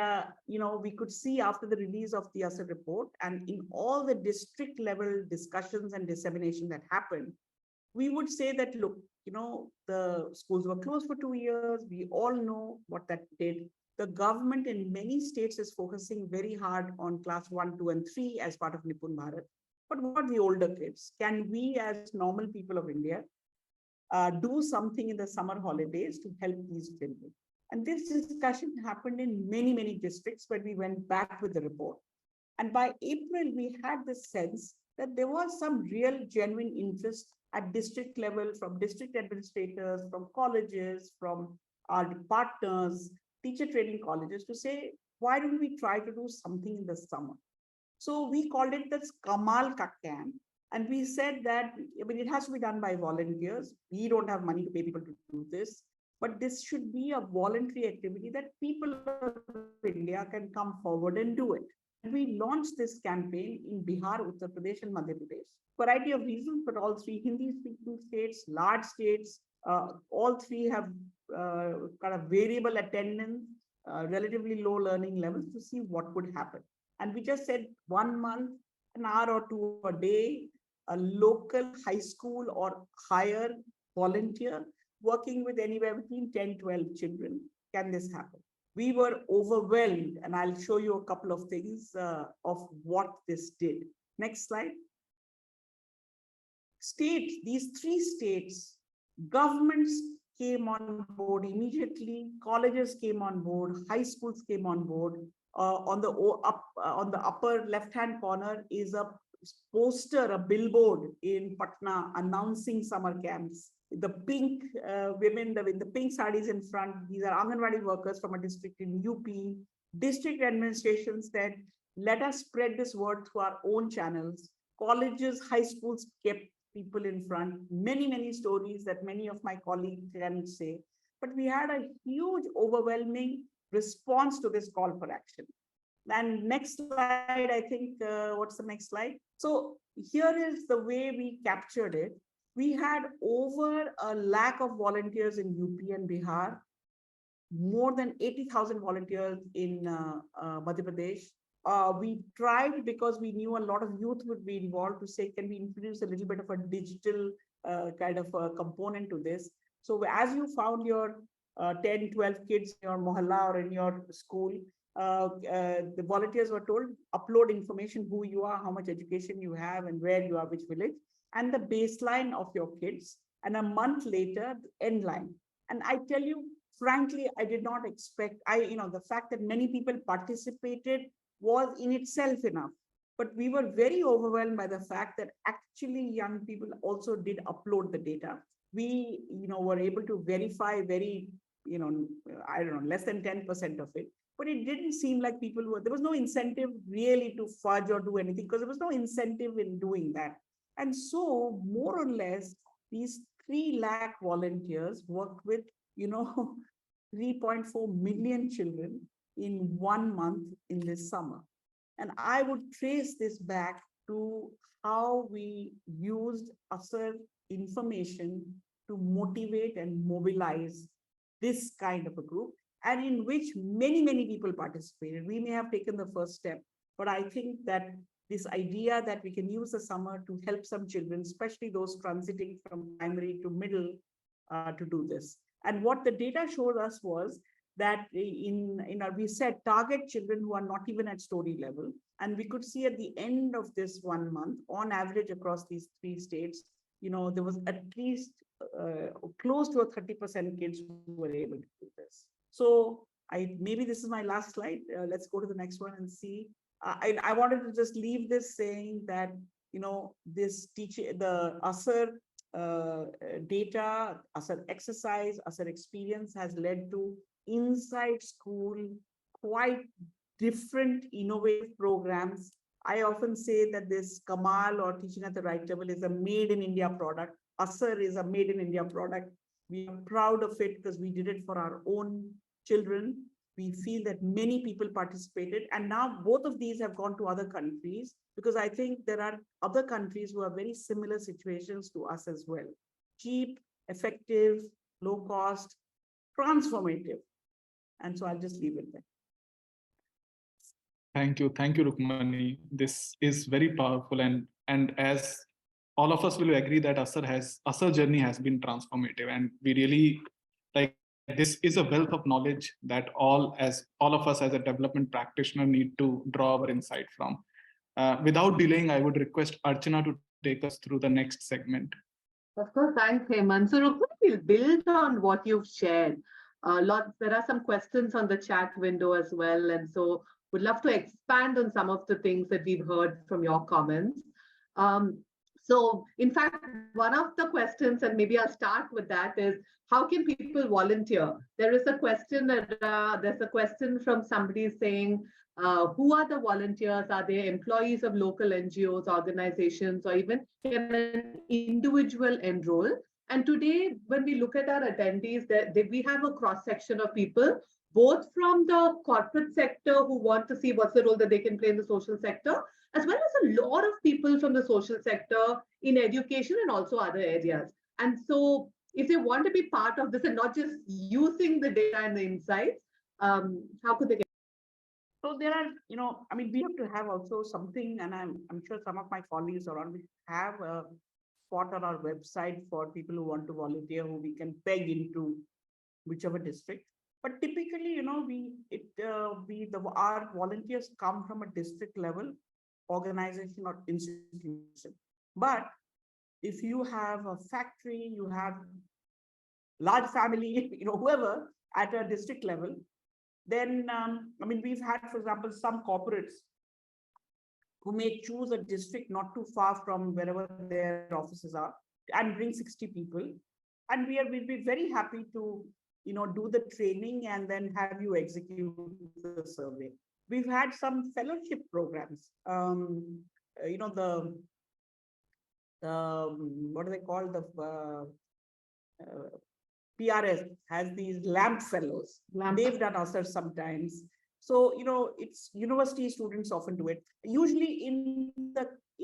we could see after the release of the Aser report and in all the district level discussions and dissemination that happened, we would say that, look, the schools were closed for 2 years. We all know what that did. The government in many states is focusing very hard on class 1, 2, and 3 as part of Nipun Bharat. But what about the older kids? Can we, as normal people of India, do something in the summer holidays to help these children? And this discussion happened in many, many districts when we went back with the report. And by April, we had the sense that there was some real genuine interest at district level from district administrators, from colleges, from our partners, teacher training colleges, to say, why don't we try to do something in the summer? So we called it the Kamal Ka Camp. And we said that, it has to be done by volunteers. We don't have money to pay people to do this, but this should be a voluntary activity that people of India can come forward and do it. And we launched this campaign in Bihar, Uttar Pradesh, and Madhya Pradesh. Variety of reasons, but all three Hindi-speaking states, large states, all three have kind of variable attendance, relatively low learning levels, to see what would happen. And we just said 1 month, an hour or two a day, a local high school or higher volunteer working with anywhere between 10, 12 children. Can this happen? We were overwhelmed, and I'll show you a couple of things of what this did. Next slide. These 3 states, governments came on board immediately, colleges came on board, high schools came on board. On the upper left-hand corner is a poster, a billboard in Patna announcing summer camps. The pink women in the pink sarees in front, these are Anganwadi workers from a district in UP. District administration said, let us spread this word through our own channels. Colleges, high schools kept people in front. Many, many stories that many of my colleagues can say. But we had a huge, overwhelming response to this call for action. And next slide, I think, what's the next slide? So here is the way we captured it. We had over 1 lakh of volunteers in UP and Bihar, more than 80,000 volunteers in Madhya Pradesh. We tried, because we knew a lot of youth would be involved, to say, can we introduce a little bit of a digital kind of a component to this? So as you found your 10, 12 kids in your mohalla or in your school, the volunteers were told, upload information, who you are, how much education you have, and where you are, which village, and the baseline of your kids, and a month later, the end line. And I tell you, frankly, I did not expect, the fact that many people participated was in itself enough. But we were very overwhelmed by the fact that actually young people also did upload the data. We, were able to verify very, less than 10% of it. But it didn't seem like there was no incentive really to fudge or do anything, because there was no incentive in doing that. And so more or less, these 3 lakh volunteers worked with, 3.4 million children in 1 month in this summer. And I would trace this back to how we used Aser information to motivate and mobilize this kind of a group, and in which many, many people participated. We may have taken the first step, but I think that this idea that we can use the summer to help some children, especially those transiting from primary to middle, to do this. And what the data showed us was that we said target children who are not even at story level. And we could see at the end of this 1 month, on average across these 3 states, there was at least close to a 30% kids who were able to do this. So maybe this is my last slide. Let's go to the next one and see. I wanted to just leave this saying that, this the Aser data, Aser exercise, Aser experience has led to inside school, quite different innovative programs. I often say that this Kamal or Teaching at the Right Level is a made in India product. Aser is a made in India product. We are proud of it because we did it for our own children. We feel that many people participated, and now both of these have gone to other countries, because I think there are other countries who are very similar situations to us as well. Cheap, effective, low cost, transformative. And so I'll just leave it there. Thank you, Rukmini. This is very powerful, and as all of us will agree that Aser journey has been transformative, and we really like. This is a wealth of knowledge that all of us as a development practitioner need to draw our insight from. Without delaying, I would request Archana to take us through the next segment. Of course, thanks, Hemant. So Rukmini, we'll build on what you've shared. There are some questions on the chat window as well, and so would love to expand on some of the things that we've heard from your comments. So in fact, one of the questions, and maybe I'll start with that, is how can people volunteer? There is a question there's a question from somebody saying, who are the volunteers? Are they employees of local NGOs, organizations, or even can an individual enroll? And today, when we look at our attendees, we have a cross-section of people, both from the corporate sector who want to see what's the role that they can play in the social sector, as well as a lot of people from the social sector in education and also other areas. And so if they want to be part of this and not just using the data and the insights, how could they get? So there are, we have to have also something, and I'm sure some of my colleagues around, we have a spot on our website for people who want to volunteer, who we can peg into whichever district. But typically, our volunteers come from a district level organization or institution. But if you have a factory, you have large family, whoever at a district level, then, we've had, for example, some corporates who may choose a district not too far from wherever their offices are and bring 60 people. And we'd be very happy to, do the training and then have you execute the survey. We've had some fellowship programs. What do they call PRS has these LAMP fellows. They've done Aser sometimes. So, it's university students often do it, usually in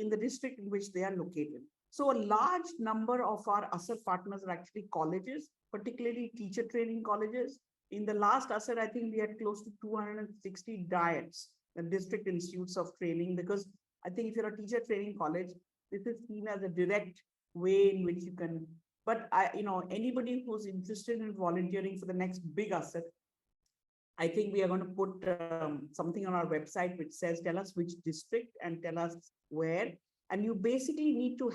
the district in which they are located. So a large number of our Aser partners are actually colleges, particularly teacher training colleges. In the last Aser, I think we had close to 260 diets, the district institutes of training, because I think if you're a teacher training college, this is seen as a direct way in which you can, but anybody who's interested in volunteering for the next big Aser, I think we are going to put something on our website which says, tell us which district and tell us where. And you basically need to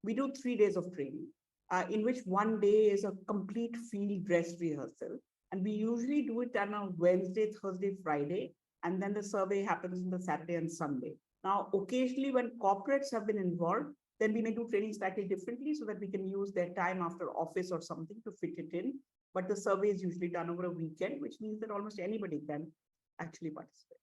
we do 3 days of training, in which 1 day is a complete field dress rehearsal. And we usually do it on a Wednesday, Thursday, Friday, and then the survey happens on the Saturday and Sunday. Now, occasionally when corporates have been involved, then we may do training slightly differently so that we can use their time after office or something to fit it in. But the survey is usually done over a weekend, which means that almost anybody can actually participate.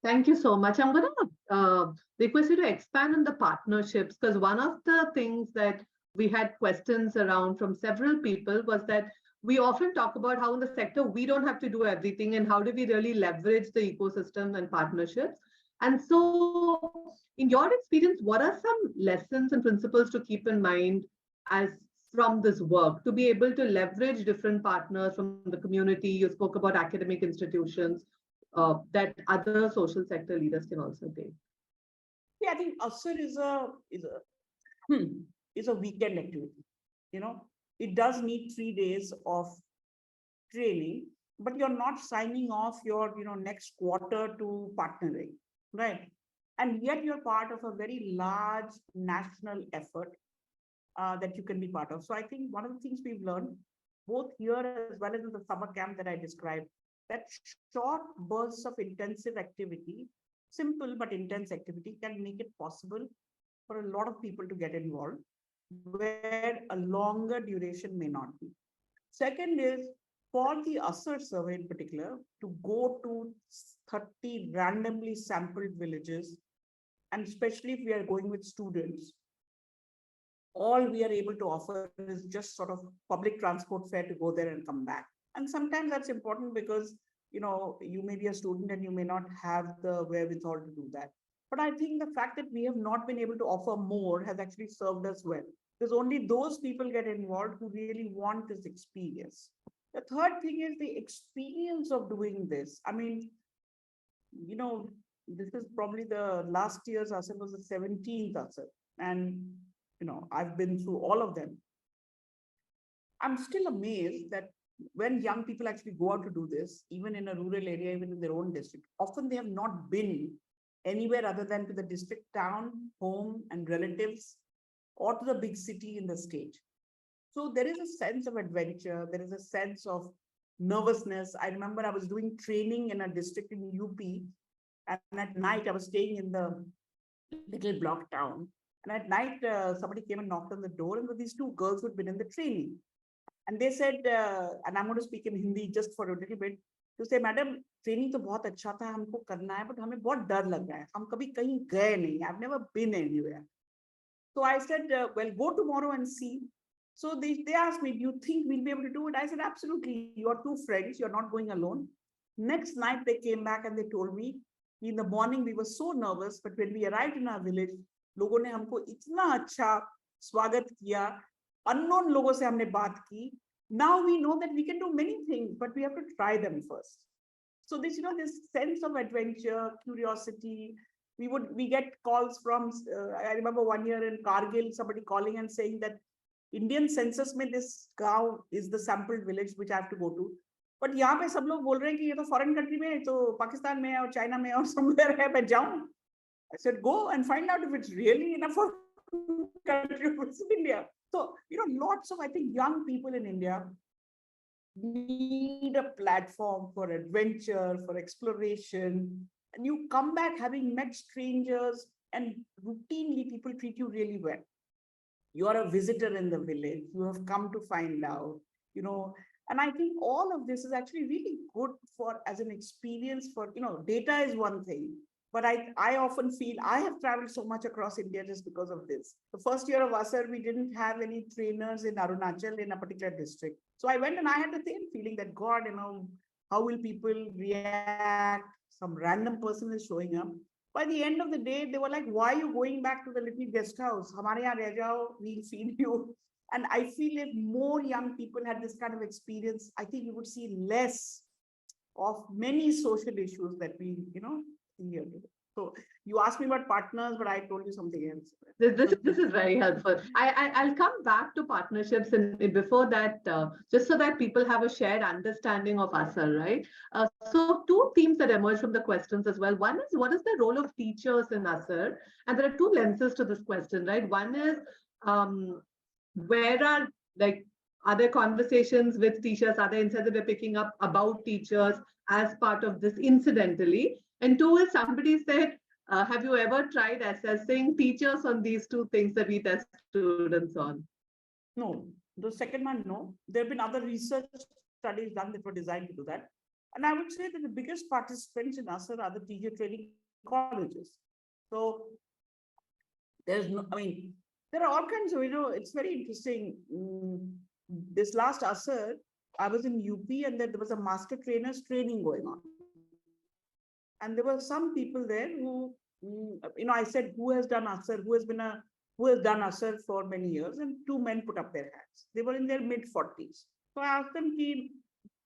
Thank you so much. I'm going to request you to expand on the partnerships, because one of the things that we had questions around from several people was that we often talk about how in the sector we don't have to do everything, and how do we really leverage the ecosystem and partnerships. And so, in your experience, what are some lessons and principles to keep in mind as from this work to be able to leverage different partners from the community? You spoke about academic institutions that other social sector leaders can also take. Yeah, I think Aser is a weekend activity. It does need 3 days of training, but you're not signing off your next quarter to partnering, right? And yet you're part of a very large national effort that you can be part of. So I think one of the things we've learned, both here as well as in the summer camp that I described, that short bursts of intensive activity, simple but intense activity, can make it possible for a lot of people to get involved, where a longer duration may not be. Second is, for the Aser survey in particular, to go to 30 randomly sampled villages, and especially if we are going with students, all we are able to offer is just sort of public transport fare to go there and come back. And sometimes that's important because, you may be a student and you may not have the wherewithal to do that. But I think the fact that we have not been able to offer more has actually served us well, because only those people get involved who really want this experience. The third thing is the experience of doing this. I mean, this is probably the last year's Aser was the 17th Aser. And, I've been through all of them. I'm still amazed that when young people actually go out to do this, even in a rural area, even in their own district, often they have not been anywhere other than to the district town, home, and relatives, or to the big city in the state. So there is a sense of adventure. There is a sense of nervousness. I remember I was doing training in a district in UP, and at night I was staying in the little block town. And at night, somebody came and knocked on the door, and there were these two girls who'd been in the training. And they said, and I'm going to speak in Hindi just for a little bit, to say, Madam, training तो बहुत अच्छा था, हमको करना है, but हमें बहुत डर लग रहा है. हम कभी कहीं गए नहीं. I've never been anywhere. So I said, well, go tomorrow and see. So they asked me, do you think we'll be able to do it? I said, absolutely. You're two friends. You're not going alone. Next night, they came back and they told me, in the morning, we were so nervous, but when we arrived in our village, लोगों ने हमको इतना अच्छा स्वागत किया, unknown लोगों से हमने बात की. Now we know that we can do many things, but we have to try them first. So this, this sense of adventure, curiosity. We get calls from, I remember one year in Kargil, somebody calling and saying that Indian census mein this gaon is the sampled village which I have to go to. But यहाँ पे सब लोग बोल रहे हैं कि ये तो foreign country में, तो पाकिस्तान में और China में और somewhere है, मैं जाऊँ. I said, go and find out if it's really in a foreign country or it's in India. So, lots of, I think, young people in India need a platform for adventure, for exploration. And you come back having met strangers, and routinely people treat you really well. You are a visitor in the village. You have come to find out, and I think all of this is actually really good as an experience for, data is one thing. But I often feel I have traveled so much across India just because of this. The first year of Aser, we didn't have any trainers in Arunachal in a particular district. So I went and I had the same feeling that, God, how will people react? Some random person is showing up. By the end of the day, they were like, why are you going back to the little guest house? Hamare yahan reh jao, we'll feed you. And I feel if more young people had this kind of experience, I think you would see less of many social issues that we, here. So you asked me about partners, but I told you something else. This is very helpful. I'll come back to partnerships, and before that, just so that people have a shared understanding of Aser, right? So two themes that emerge from the questions as well. One is, what is the role of teachers in Aser? And there are two lenses to this question, right? One is, where are there conversations with teachers? Are there insights that we're picking up about teachers as part of this incidentally? And two is, somebody said, have you ever tried assessing teachers on these two things that we test students on? No, the second one, no. There have been other research studies done that were designed to do that. And I would say that the biggest participants in Aser are the teacher training colleges. So there's no, there are all kinds of, it's very interesting. This last Aser, I was in UP and there was a master trainers training going on. And there were some people there who, I said, who has done Aser, who has done Aser for many years, and two men put up their hands. They were in their mid-40s. So I asked them,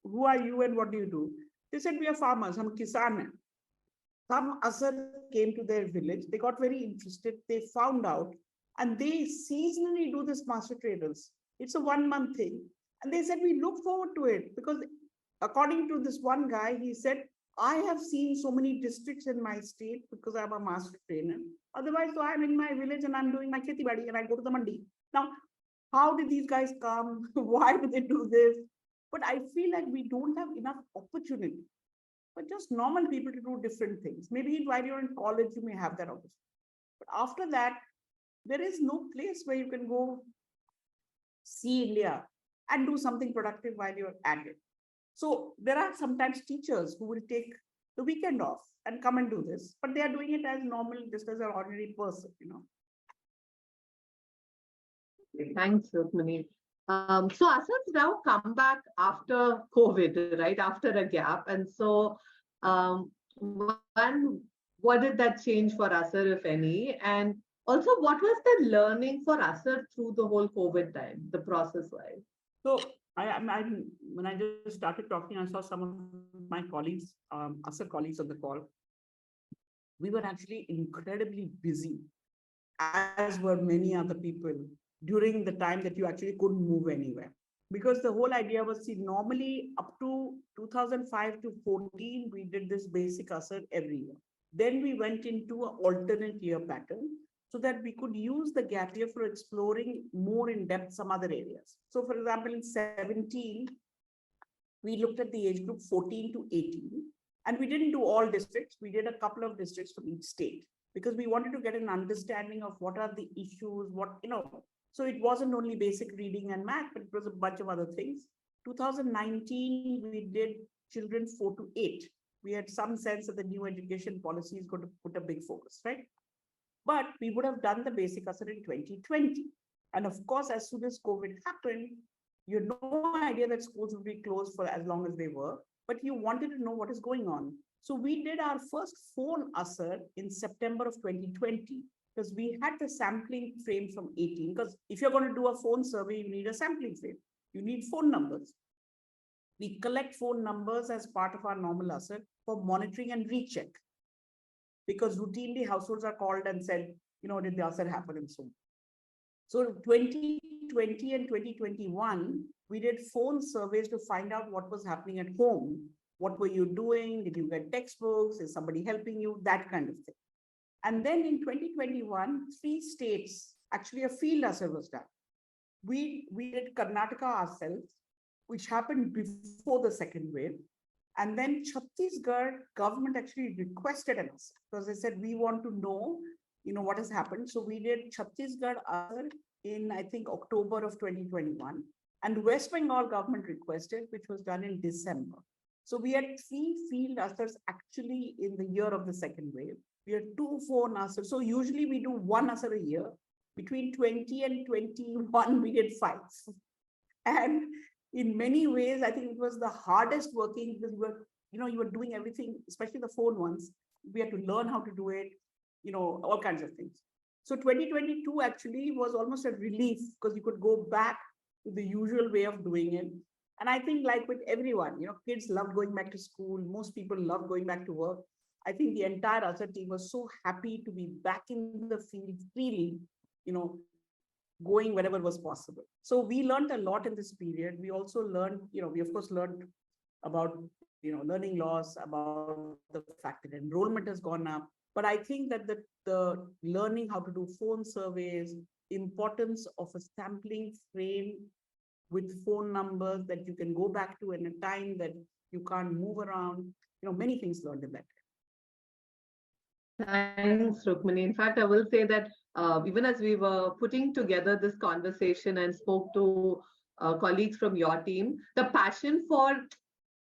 who are you and what do you do? They said, we are farmers, hum kisan hain. Some Aser came to their village. They got very interested. They found out, and they seasonally do this master traders. It's a 1 month thing. And they said, we look forward to it because according to this one guy, he said, I have seen so many districts in my state because I'm a master trainer. Otherwise, so I'm in my village and I'm doing my kheti badi and I go to the mandi. Now, how did these guys come? Why do they do this? But I feel like we don't have enough opportunity for just normal people to do different things. Maybe while you're in college, you may have that opportunity. But after that, there is no place where you can go see India and do something productive while you're at it. So there are sometimes teachers who will take the weekend off and come and do this, but they are doing it as normal, just as an ordinary person, Thanks, Rukmini. So Aser's now come back after COVID, right? After a gap. And so what did that change for Aser, if any? And also, what was the learning for Aser through the whole COVID time, the process-wise? So when I just started talking, I saw some of my colleagues, Aser colleagues on the call. We were actually incredibly busy, as were many other people, during the time that you actually couldn't move anywhere. Because the whole idea was, see, normally up to 2005 to 14, we did this basic Aser every year. Then we went into an alternate year pattern so that we could use the gap year for exploring more in depth some other areas. So for example, in 17, we looked at the age group 14 to 18, and we didn't do all districts. We did a couple of districts from each state because we wanted to get an understanding of what are the issues, so it wasn't only basic reading and math, but it was a bunch of other things. 2019, we did children 4 to 8. We had some sense that the new education policy is going to put a big focus, right? But we would have done the basic Aser in 2020. And of course, as soon as COVID happened, you had no idea that schools would be closed for as long as they were, but you wanted to know what is going on. So we did our first phone Aser in September of 2020, because we had the sampling frame from 18. Because if you're going to do a phone survey, you need a sampling frame. You need phone numbers. We collect phone numbers as part of our normal Aser for monitoring and recheck. Because routinely households are called and said, did the Aser happen and so on. So 2020 and 2021, we did phone surveys to find out what was happening at home. What were you doing? Did you get textbooks? Is somebody helping you? That kind of thing. And then in 2021, 3 states, actually a field Aser was done. We did Karnataka ourselves, which happened before the second wave. And then Chhattisgarh government actually requested us because they said, we want to know, what has happened. So we did Chhattisgarh Aser in, I think, October of 2021. And West Bengal government requested, which was done in December. So we had 3 field Asers actually in the year of the second wave. We had 2 phone Asers. So usually we do 1 Aser a year. Between 20 and 21, we did 5. And in many ways, I think it was the hardest working because you were doing everything, especially the phone ones. We had to learn how to do it, all kinds of things. So 2022 actually was almost a relief because you could go back to the usual way of doing it. And I think like with everyone, kids love going back to school. Most people love going back to work. I think the entire Aser team was so happy to be back in the field freely, going wherever was possible. So we learned a lot in this period. We also learned, we of course learned about, learning loss, about the fact that enrollment has gone up. But I think that the learning how to do phone surveys, importance of a sampling frame with phone numbers that you can go back to in a time that you can't move around, many things learned in that. Thanks, Rukmini. In fact, I will say that even as we were putting together this conversation and spoke to colleagues from your team, the passion for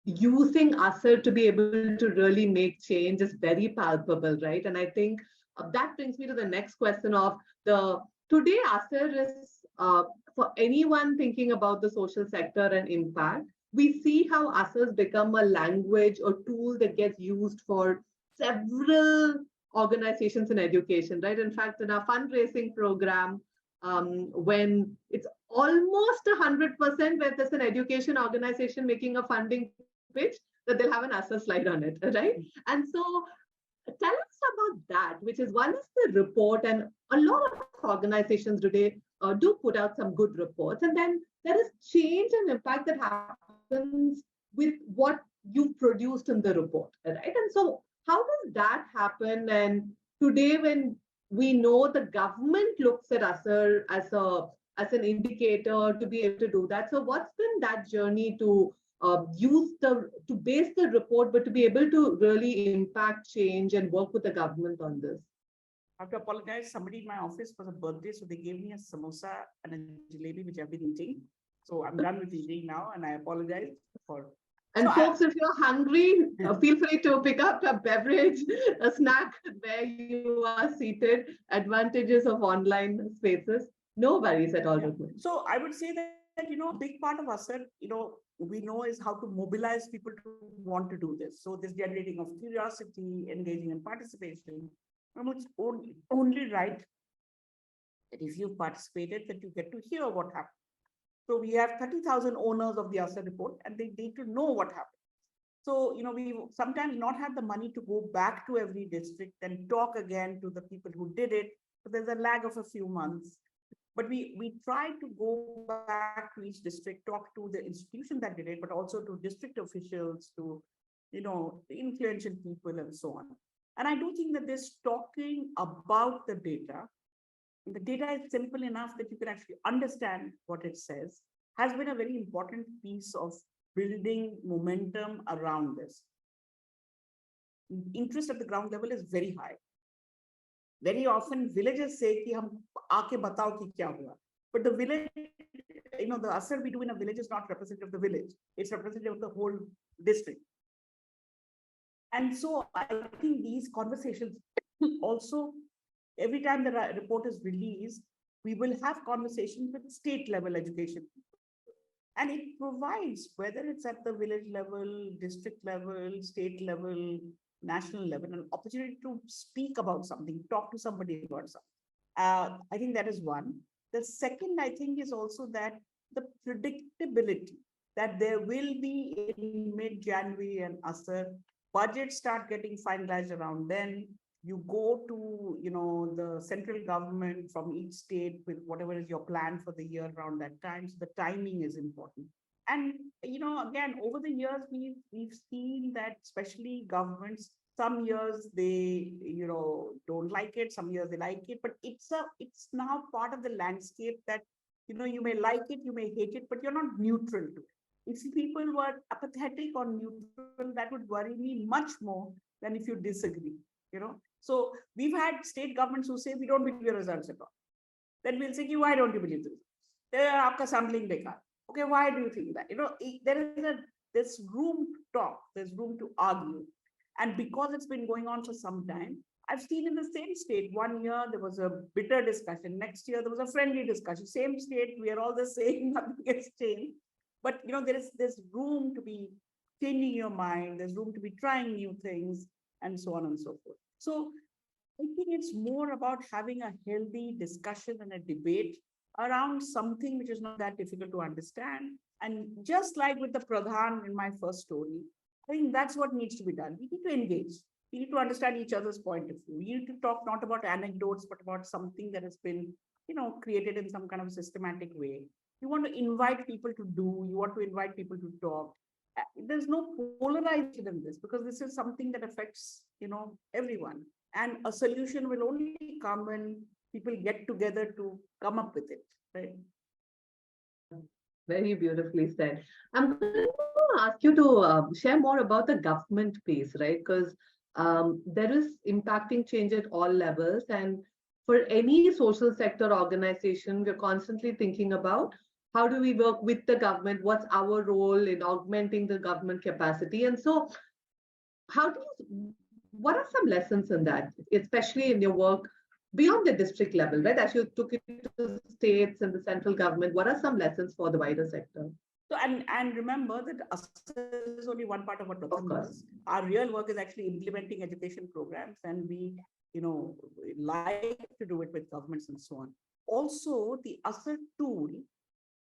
using Aser to be able to really make change is very palpable, right? And I think that brings me to the next question of today Aser is for anyone thinking about the social sector and impact, we see how Asers become a language or tool that gets used for several organizations in education, right? In fact, in our fundraising program, when it's almost 100% where there's an education organization making a funding pitch, that they'll have an Aser slide on it, right? And so tell us about that, which is one is the report, and a lot of organizations today do put out some good reports, and then there is change and impact that happens with what you produced in the report, right? And so how does that happen? And today, when we know the government looks at Aser as an indicator to be able to do that, so what's been that journey to to base the report, but to be able to really impact change and work with the government on this? I have to apologize. Somebody in my office was a birthday, so they gave me a samosa and a jalebi, which I've been eating. So I'm done with eating now, and I apologize for. And so folks, if you're hungry, feel free to pick up a beverage, a snack where you are seated. Advantages of online spaces. No worries at all. Yeah. So I would say that, a big part of Aser, we know is how to mobilize people to want to do this. So this generating of curiosity, engaging in participation, it's only right that if you participated, that you get to hear what happened. So we have 30,000 owners of the Aser report, and they need to know what happened. So, we sometimes not have the money to go back to every district and talk again to the people who did it. So there's a lag of a few months. But we try to go back to each district, talk to the institution that did it, but also to district officials, to, the influential people and so on. And I do think that this talking about the data is simple enough that you can actually understand what it says, has been a very important piece of building momentum around this. Interest at the ground level is very high. Very often villages say ki hum aake batao ki kya hua. But the village, the Aser we do in a village is not representative of the village. It's representative of the whole district. And so I think these conversations also, every time the report is released, we will have conversations with state level education. And it provides, whether it's at the village level, district level, state level, national level, an opportunity to speak about something, talk to somebody about something. I think that is one. The second, I think, is also that the predictability that there will be in mid-January and Aser, budgets start getting finalized around then. You go to, the central government from each state with whatever is your plan for the year around that time. So the timing is important. And, again, over the years, we've seen that especially governments, some years they, don't like it, some years they like it, but it's now part of the landscape that, you may like it, you may hate it, but you're not neutral to it. If people were apathetic or neutral, that would worry me much more than if you disagree, So we've had state governments who say, we don't believe your results at all. Then we'll say, why don't you believe the results? Aapka sampling bekar. Okay, why do you think that? There's room to talk, there's room to argue. And because it's been going on for some time, I've seen in the same state, 1 year, there was a bitter discussion. Next year, there was a friendly discussion. Same state, we are all the same, nothing has changed. But, there's room to be changing your mind. There's room to be trying new things and so on and so forth. So I think it's more about having a healthy discussion and a debate around something which is not that difficult to understand. And just like with the Pradhan in my first story, I think that's what needs to be done. We need to engage. We need to understand each other's point of view. We need to talk not about anecdotes, but about something that has been, created in some kind of systematic way. You want to invite people to do, you want to invite people to talk. There's no polarization in this because this is something that affects, everyone. And a solution will only come when people get together to come up with it, right? Very beautifully said. I'm going to ask you to share more about the government piece, right? Because there is impacting change at all levels. And for any social sector organization, we're constantly thinking about how do we work with the government? What's our role in augmenting the government capacity? And so what are some lessons in that, especially in your work beyond the district level, right? As you took it to states and the central government, what are some lessons for the wider sector? So, and remember that Aser is only one part of what Of Pratham course. does. Our real work is actually implementing education programs, and we, like to do it with governments and so on. Also, the Aser tool,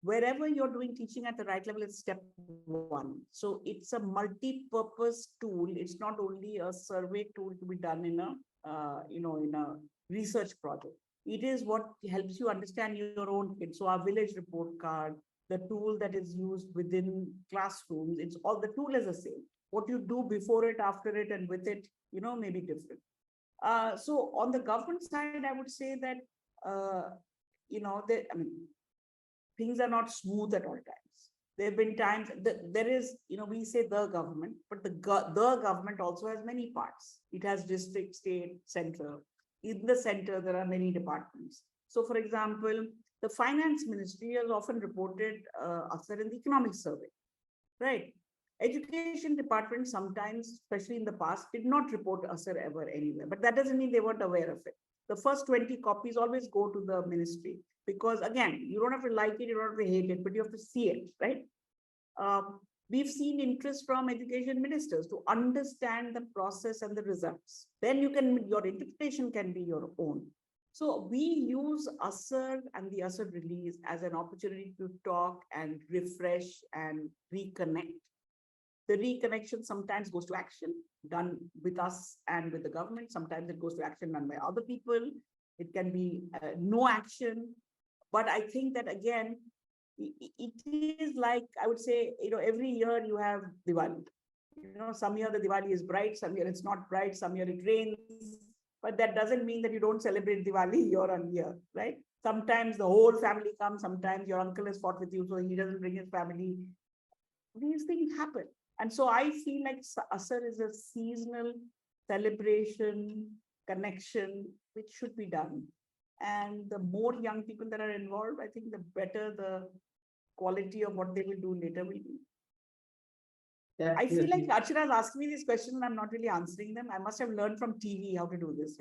wherever you're doing teaching at the right level, is step one. So it's a multi-purpose tool. It's not only a survey tool to be done in a research project. It is what helps you understand your own kids. So our village report card, the tool that is used within classrooms, it's all, the tool is the same. What you do before it, after it, and with it, may be different. So on the government side, I would say that, things are not smooth at all times. There have been times that there is, we say the government, but the government also has many parts. It has district, state, center. In the center, there are many departments. So, for example, the finance ministry has often reported Aser in the economic survey, right? Education department sometimes, especially in the past, did not report Aser ever anywhere, but that doesn't mean they weren't aware of it. The first 20 copies always go to the ministry because, again, you don't have to like it, you don't have to hate it, but you have to see it, right? We've seen interest from education ministers to understand the process and the results. Then your interpretation can be your own. So we use Aser and the Aser release as an opportunity to talk and refresh and reconnect. The reconnection sometimes goes to action done with us and with the government. Sometimes it goes to action done by other people. It can be no action. But I think that, again, it is like, I would say, every year you have Diwali. Some year the Diwali is bright, some year it's not bright, some year it rains. But that doesn't mean that you don't celebrate Diwali year on year, right? Sometimes the whole family comes, sometimes your uncle has fought with you, so he doesn't bring his family. These things happen. And so I feel like Aser is a seasonal celebration, connection, which should be done. And the more young people that are involved, I think the better the quality of what they will do later will be. I feel like Archana has asked me these questions and I'm not really answering them. I must have learned from TV how to do this,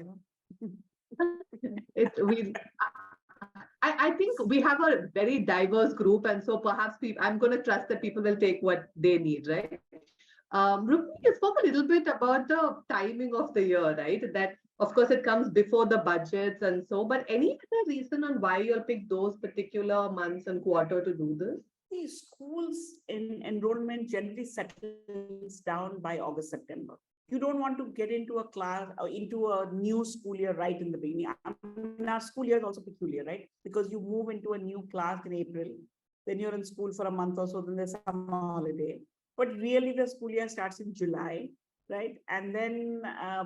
I think we have a very diverse group, and so perhaps I'm going to trust that people will take what they need, right? Rukmini, you spoke a little bit about the timing of the year, right? That, of course, it comes before the budgets and so, but any other reason on why you'll pick those particular months and quarter to do this? The schools in enrollment generally settles down by August, September. You don't want to get into a class or into a new school year right in the beginning. I mean, our school year is also peculiar, right? Because you move into a new class in April, then you're in school for a month or so, then there's summer holiday. But really the school year starts in July, right? And then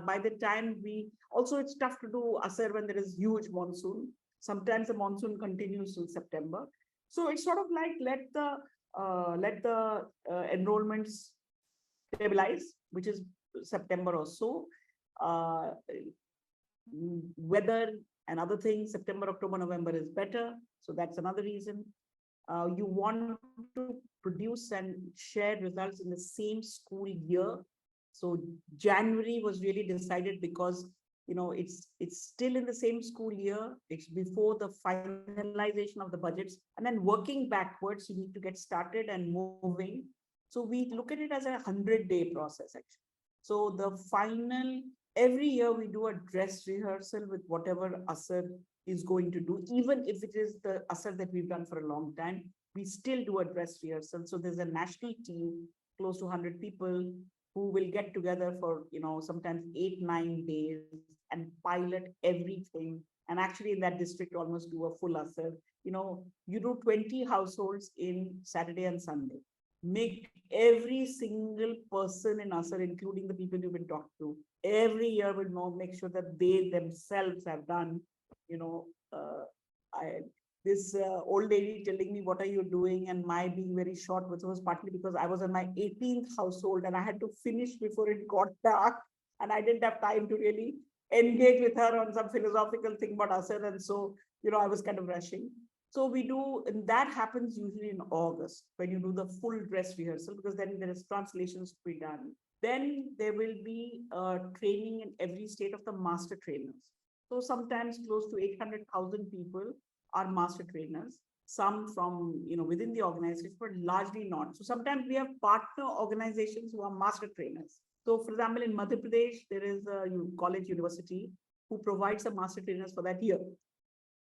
by the time it's tough to do Aser when there is huge monsoon. Sometimes the monsoon continues till September. So it's sort of like let the enrollments stabilize, which is September or so. Weather and other things, September, October, November is better. So that's another reason. You want to produce and share results in the same school year. So January was really decided because it's still in the same school year. It's before the finalization of the budgets, and then working backwards, you need to get started and moving. So we look at it as a 100-day process, actually. So the final, every year we do a dress rehearsal with whatever Aser is going to do, even if it is the Aser that we've done for a long time, we still do a dress rehearsal. So there's a national team, close to 100 people, who will get together for, sometimes 8-9 days and pilot everything. And actually in that district, almost do a full Aser. You do 20 households in Saturday and Sunday. Make every single person in Aser, including the people you've been talked to, every year will make sure that they themselves have done, this old lady telling me, what are you doing? And my being very short, which was partly because I was in my 18th household and I had to finish before it got dark. And I didn't have time to really engage with her on some philosophical thing about Aser. And so, I was kind of rushing. So we do, and that happens usually in August when you do the full dress rehearsal, because then there is translations to be done. Then there will be training in every state of the master trainers. So sometimes close to 800,000 people are master trainers. some from, within the organization, but largely not. So sometimes we have partner organizations who are master trainers. So for example, in Madhya Pradesh, there is a college university who provides the master trainers for that year.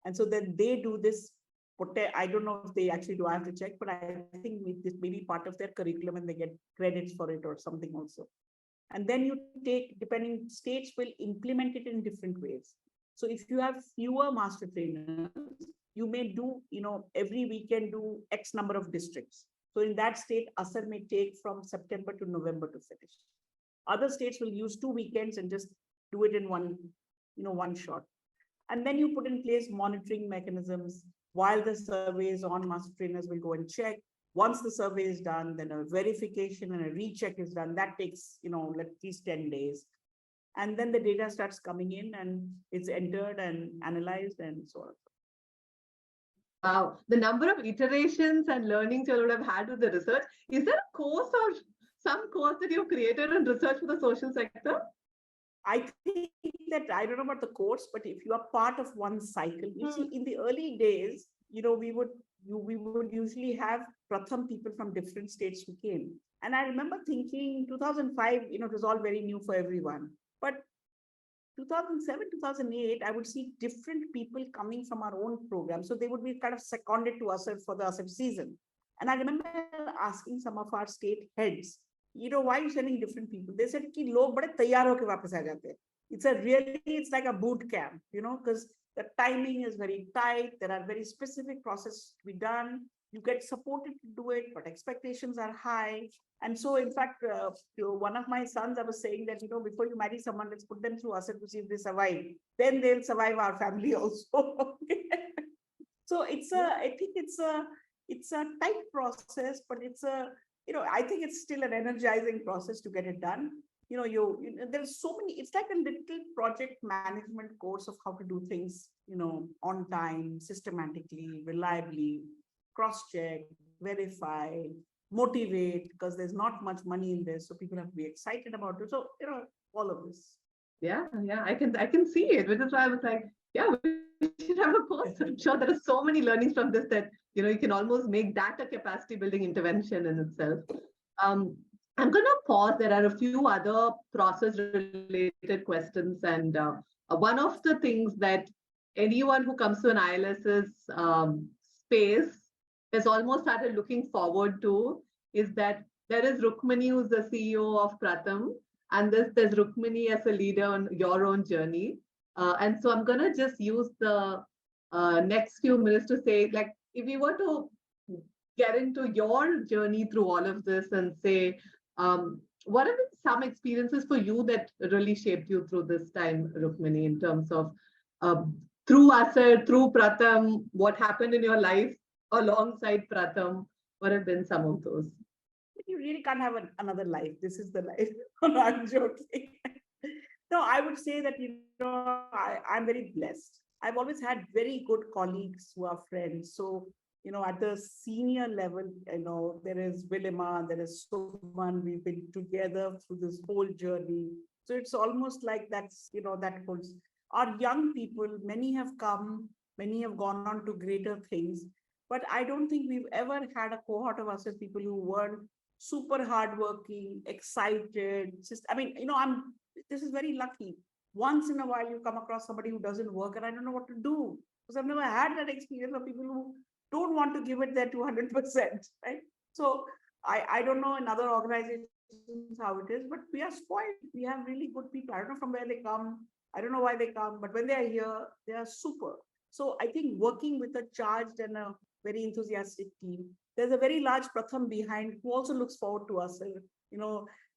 And so then they do this. I don't know if they actually do, I have to check, but I think this may be part of their curriculum and they get credits for it or something also. And then you take, depending, states will implement it in different ways. So if you have fewer master trainers, you may do, every weekend do X number of districts. So in that state, Aser may take from September to November to finish. Other states will use 2 weekends and just do it in one shot. And then you put in place monitoring mechanisms. While the survey is on, master trainers will go and check. Once the survey is done, then a verification and a recheck is done. That takes, at least 10 days. And then the data starts coming in and it's entered and analyzed and so on. Wow, the number of iterations and learnings you would have had with the research. Is there a course or some course that you've created on research for the social sector? I think that, I don't know about the course, but if you are part of one cycle, you see, in the early days, we would usually have Pratham people from different states who came. And I remember thinking 2005, it was all very new for everyone. But 2007, 2008, I would see different people coming from our own program. So they would be kind of seconded to us for the ASEP season. And I remember asking some of our state heads, why are you sending different people? They said, ki log bade taiyar ho ke wapas aa jate. It's like a boot camp, because the timing is very tight. There are very specific processes to be done. You get supported to do it, but expectations are high. And so, in fact, one of my sons, I was saying that, before you marry someone, let's put them through ASEP to see if they survive. Then they'll survive our family also. So I think it's a tight process, but I think it's still an energizing process to get it done. There's so many, it's like a little project management course of how to do things, on time, systematically, reliably, cross-check, verify, motivate, because there's not much money in this. So people have to be excited about it. So, all of this. Yeah, I can see it, which is why I was like, yeah, we should have a course. I'm sure there are so many learnings from this that, you can almost make that a capacity building intervention in itself. I'm going to pause. There are a few other process related questions. And one of the things that anyone who comes to an ILSS space has almost started looking forward to is that there is Rukmini, who's the CEO of Pratham, and there's Rukmini as a leader on your own journey. And so I'm going to just use the next few minutes to say, like, if we were to get into your journey through all of this and say, what have been some experiences for you that really shaped you through this time, Rukmini, in terms of through Aser, through Pratham, what happened in your life alongside Pratham? What have been some of those? You really can't have another life. This is the life. No, I'm joking. No, I would say that, I'm very blessed. I've always had very good colleagues who are friends. So, at the senior level, there is Willima, there is Suman, we've been together through this whole journey. So it's almost like that's, that holds. Our young people, many have come, many have gone on to greater things. But I don't think we've ever had a cohort of us as people who weren't super hardworking, excited. This is very lucky. Once in a while, you come across somebody who doesn't work and I don't know what to do. Because I've never had that experience of people who don't want to give it their 200%, right? So I don't know in other organizations how it is, but we are spoiled. We have really good people. I don't know from where they come. I don't know why they come, but when they are here, they are super. So I think working with a charged and a very enthusiastic team, there's a very large Pratham behind who also looks forward to us,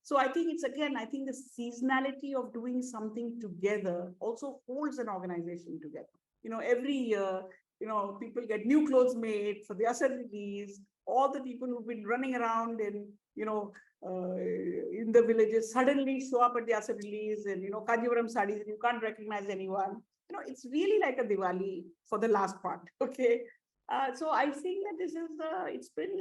So I think I think the seasonality of doing something together also holds an organization together. Every year, people get new clothes made for the Aser release. All the people who've been running around in the villages suddenly show up at the Aser release and, Kanjivaram sarees, and you can't recognize anyone. It's really like a Diwali for the last part. Okay. So I think that this is, it's been,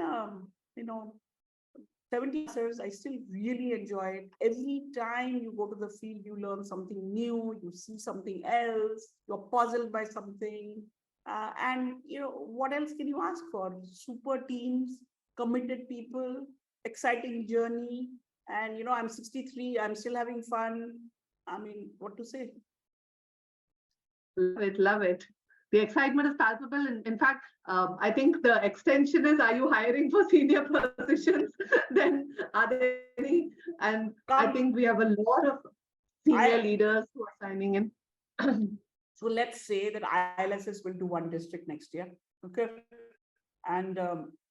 70 years, I still really enjoy it. Every time you go to the field, you learn something new, you see something else, you're puzzled by something. And what else can you ask for? Super teams, committed people, exciting journey. And I'm 63, I'm still having fun. I mean, what to say? Love it, love it. The excitement is palpable. In fact, I think the extension is, are you hiring for senior positions? Then are there any? And I think we have a lot of senior leaders who are signing in. So let's say that ILSS will do one district next year. Okay. And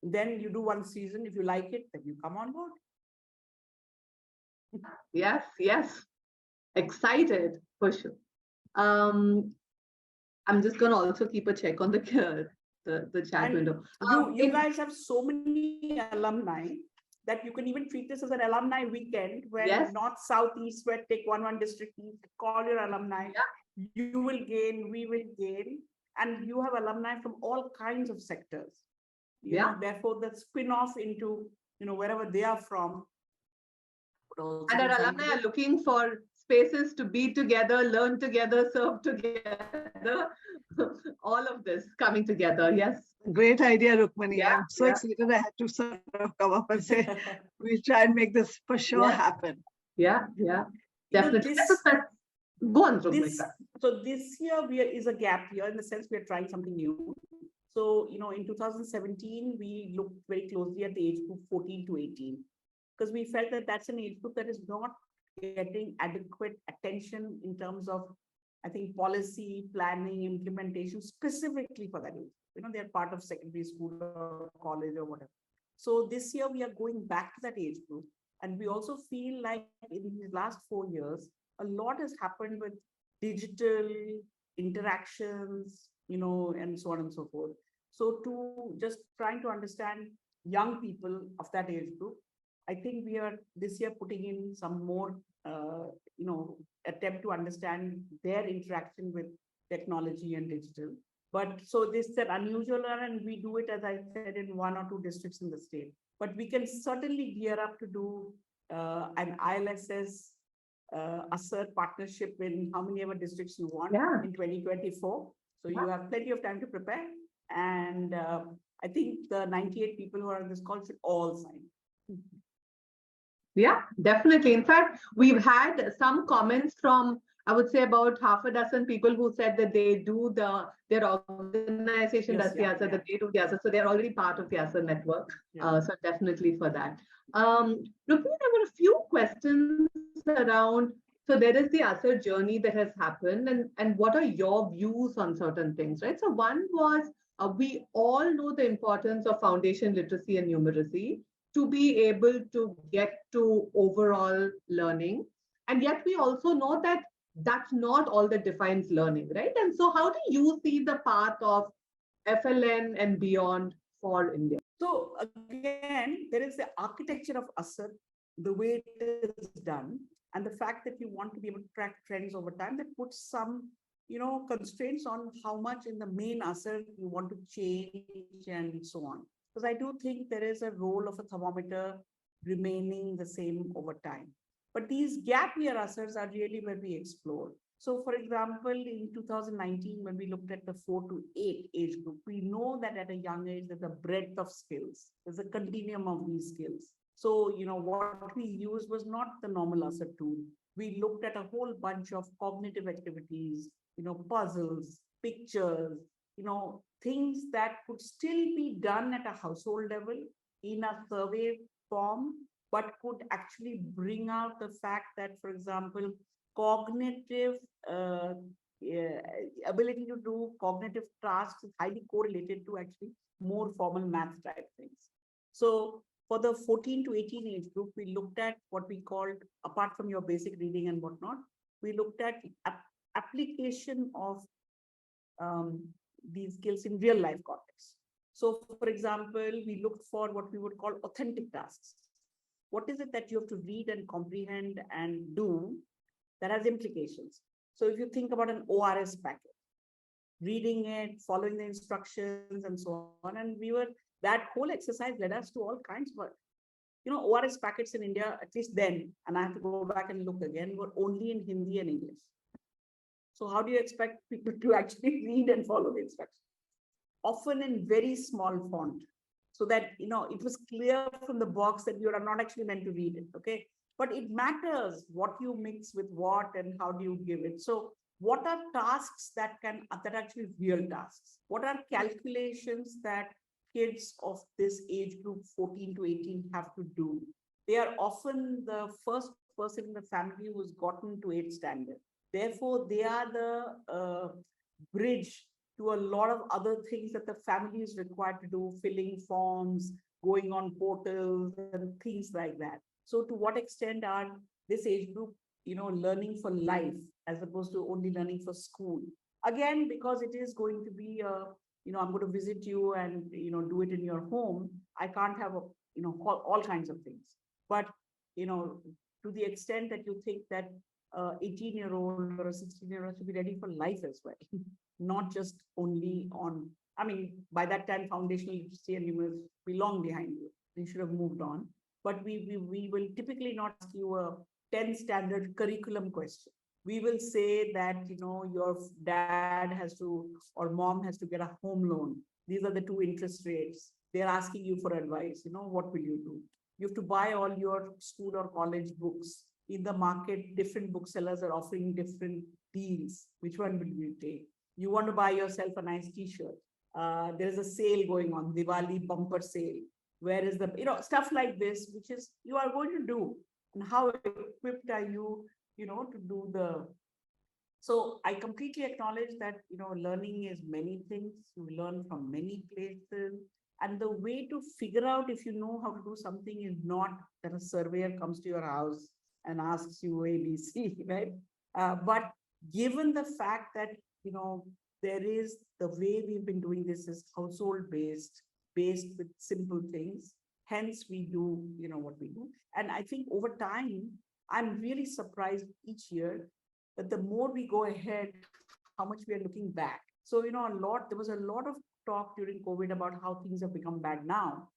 then you do one season. If you like it, then you come on board. Yes, yes. Excited for sure. I'm just going to also keep a check on the chat window. You guys have so many alumni that you can even treat this as an alumni weekend where north, south, east, west, take one district east, call your alumni. Yeah. You will gain, we will gain. And you have alumni from all kinds of sectors. You know, therefore, the spin-off into, wherever they are from. And our alumni are looking for spaces to be together, learn together, serve together. All of this coming together. Yes. Great idea, Rukmini. Yeah, I'm so excited. I had to sort of come up and say, we'll try and make this for sure happen. Yeah, definitely. Go on, Rukmini. So this year is a gap year in the sense we are trying something new. So, in 2017, we looked very closely at the age group 14 to 18, because we felt that that's an age group that is not getting adequate attention in terms of, I think, policy, planning, implementation, specifically for that age. They're part of secondary school or college or whatever. So this year we are going back to that age group. And we also feel like in these last 4 years, a lot has happened with digital interactions, and so on and so forth. So to just trying to understand young people of that age group, I think we are this year putting in some more, attempt to understand their interaction with technology and digital. But so this is an unusual one, and we do it, as I said, in 1 or 2 districts in the state. But we can certainly gear up to do an ILSS Aser partnership in how many ever districts you want in 2024. So you have plenty of time to prepare. And I think the 98 people who are on this call should all sign. Yeah, definitely. In fact, we've had some comments from, I would say, about half a dozen people who said that they do their organization does the Aser, that they do the Aser. So they're already part of the Aser network. So definitely for that. Rukmini, there were a few questions around. So there is the Aser journey that has happened, and what are your views on certain things, right? So one was, we all know the importance of foundation literacy and numeracy to be able to get to overall learning. And yet we also know that that's not all that defines learning, right? And so how do you see the path of FLN and beyond for India? So again, there is the architecture of Aser, the way it is done, and the fact that you want to be able to track trends over time that puts some, constraints on how much in the main Aser you want to change and so on. Because I do think there is a role of a thermometer remaining the same over time. But these gap year Asers are really where we explore. So for example, in 2019, when we looked at the 4 to 8 age group, we know that at a young age, there's a breadth of skills. There's a continuum of these skills. So, what we used was not the normal Aser tool. We looked at a whole bunch of cognitive activities, puzzles, pictures, things that could still be done at a household level in a survey form, but could actually bring out the fact that, for example, cognitive ability to do cognitive tasks is highly correlated to actually more formal math type things. So for the 14 to 18 age group, we looked at what we called, apart from your basic reading and whatnot, we looked at application of these skills in real life context. So for example, we looked for what we would call authentic tasks. What is it that you have to read and comprehend and do that has implications? So if you think about an ORS packet, reading it, following the instructions and so on, and that whole exercise led us to all kinds of, ORS packets in India, at least then, and I have to go back and look again, were only in Hindi and English. So how do you expect people to actually read and follow the instructions? often in very small font, so that, it was clear from the box that you are not actually meant to read it, okay? But it matters what you mix with what and how do you give it. So what are tasks that are actually real tasks? What are calculations that kids of this age group, 14 to 18, have to do? They are often the first person in the family who's gotten to 8th standard. Therefore, they are the bridge to a lot of other things that the family is required to do, filling forms, going on portals and things like that. So to what extent are this age group, learning for life as opposed to only learning for school? Again, because it is going to be I'm going to visit you and, do it in your home. I can't have all kinds of things. But, to the extent that you think that 18-year-old or a 16-year-old should be ready for life as well, not just only on, by that time, foundational literacy and numeracy be long behind you. You should have moved on. But we will typically not ask you a 10 standard curriculum question. We will say that, your dad has to, or mom has to get a home loan. These are the 2 interest rates. They're asking you for advice. What will you do? You have to buy all your school or college books. In the market, different booksellers are offering different deals. Which one will you take? You want to buy yourself a nice t-shirt. There is a sale going on, Diwali bumper sale. Where is the, stuff like this, which is you are going to do. And how equipped are you, to do the. So I completely acknowledge that, learning is many things. You learn from many places. And the way to figure out if you know how to do something is not that a surveyor comes to your house and asks you A, B, C, right? But given the fact that, there is the way we've been doing this is household based with simple things. Hence, we do, what we do. And I think over time, I'm really surprised each year that the more we go ahead, how much we are looking back. So, there was a lot of talk during COVID about how things have become bad now.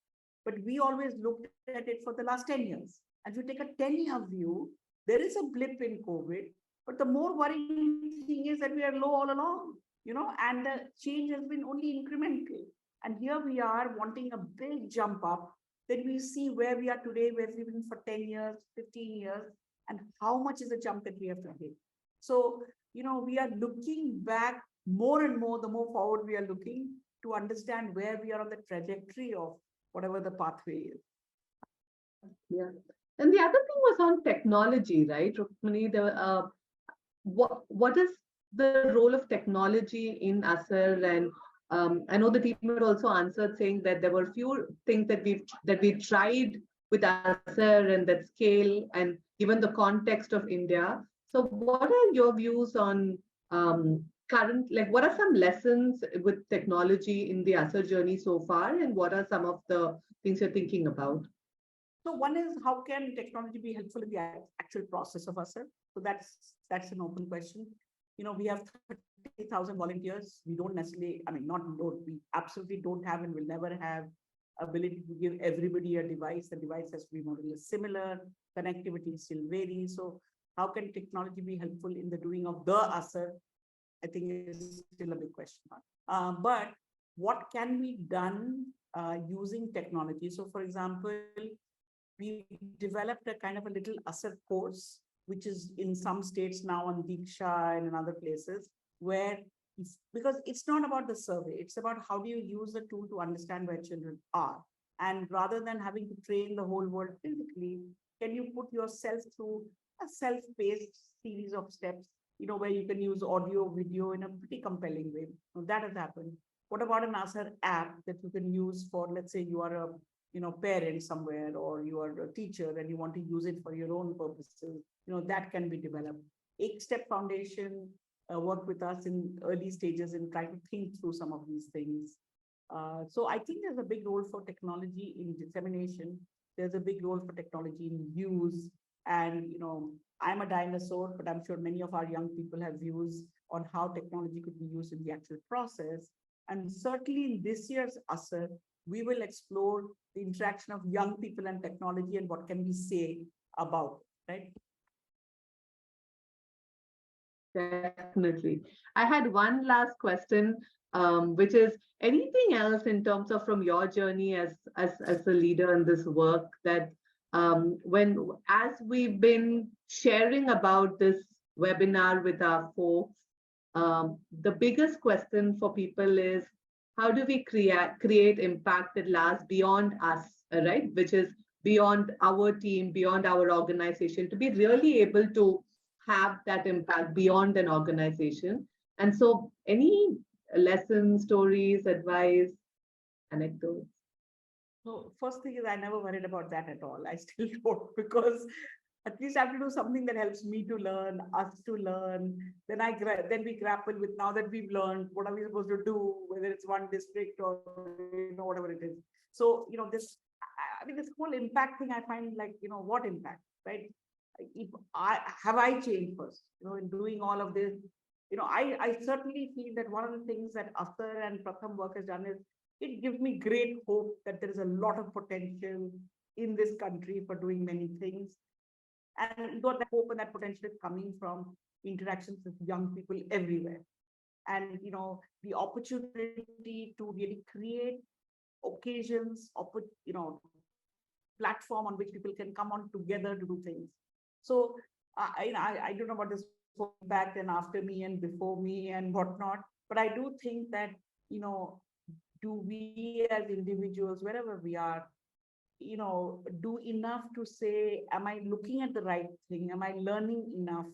But we always looked at it for the last 10 years. And if you take a 10-year view, there is a blip in COVID, but the more worrying thing is that we are low all along, and the change has been only incremental. And here we are wanting a big jump up. Then we see where we are today, where we've been for 10 years, 15 years, and how much is the jump that we have to hit. So, we are looking back more and more, the more forward we are looking to understand where we are on the trajectory of whatever the pathway is. Yeah. And the other thing was on technology, right, Rukmini? What is the role of technology in Aser? And I know the team had also answered saying that there were few things that we tried with Aser and that scale and given the context of India. So what are your views on current, what are some lessons with technology in the Aser journey so far, and what are some of the things you're thinking about? So one is, how can technology be helpful in the actual process of Aser? So that's an open question. We have 30,000 volunteers. We don't necessarily, we absolutely don't have and will never have ability to give everybody a device. The device has to be more or less similar. Connectivity still varies. So how can technology be helpful in the doing of the Aser? I think is still a big question mark. But what can be done using technology? So for example, we developed a kind of a little Aser course, which is in some states now on Diksha and in other places, where because it's not about the survey, it's about how do you use the tool to understand where children are. And rather than having to train the whole world physically, can you put yourself through a self-paced series of steps, where you can use audio, video in a pretty compelling way. Now, that has happened. What about an Aser app that you can use for, let's say you are a parent somewhere, or you are a teacher and you want to use it for your own purposes, that can be developed. Step Foundation worked with us in early stages in trying to think through some of these things. So I think there's a big role for technology in dissemination. There's a big role for technology in use. And, I'm a dinosaur, but I'm sure many of our young people have views on how technology could be used in the actual process. And certainly in this year's Aser, we will explore the interaction of young people and technology and what can we say about it, right? Definitely. I had one last question, which is anything else in terms of from your journey as a leader in this work that as we've been sharing about this webinar with our folks, the biggest question for people is how do we create impact that lasts beyond us, right? Which is beyond our team, beyond our organization, to be really able to have that impact beyond an organization. And so any lessons, stories, advice, anecdotes? So first thing is I never worried about that at all. I still don't, because at least I have to do something that helps me to learn, us to learn. Then we grapple with, now that we've learned, what are we supposed to do, whether it's one district or whatever it is. So this whole impact thing, I find like, what impact, right? If I changed first, in doing all of this, I certainly feel that one of the things that Aser and Pratham work has done is it gives me great hope that there is a lot of potential in this country for doing many things. And that hope and that potential is coming from interactions with young people everywhere. And, the opportunity to really create occasions, platform on which people can come on together to do things. So I don't know about this back and after me and before me and whatnot, but I do think that, do we as individuals, wherever we are, do enough to say, am I looking at the right thing? Am I learning enough?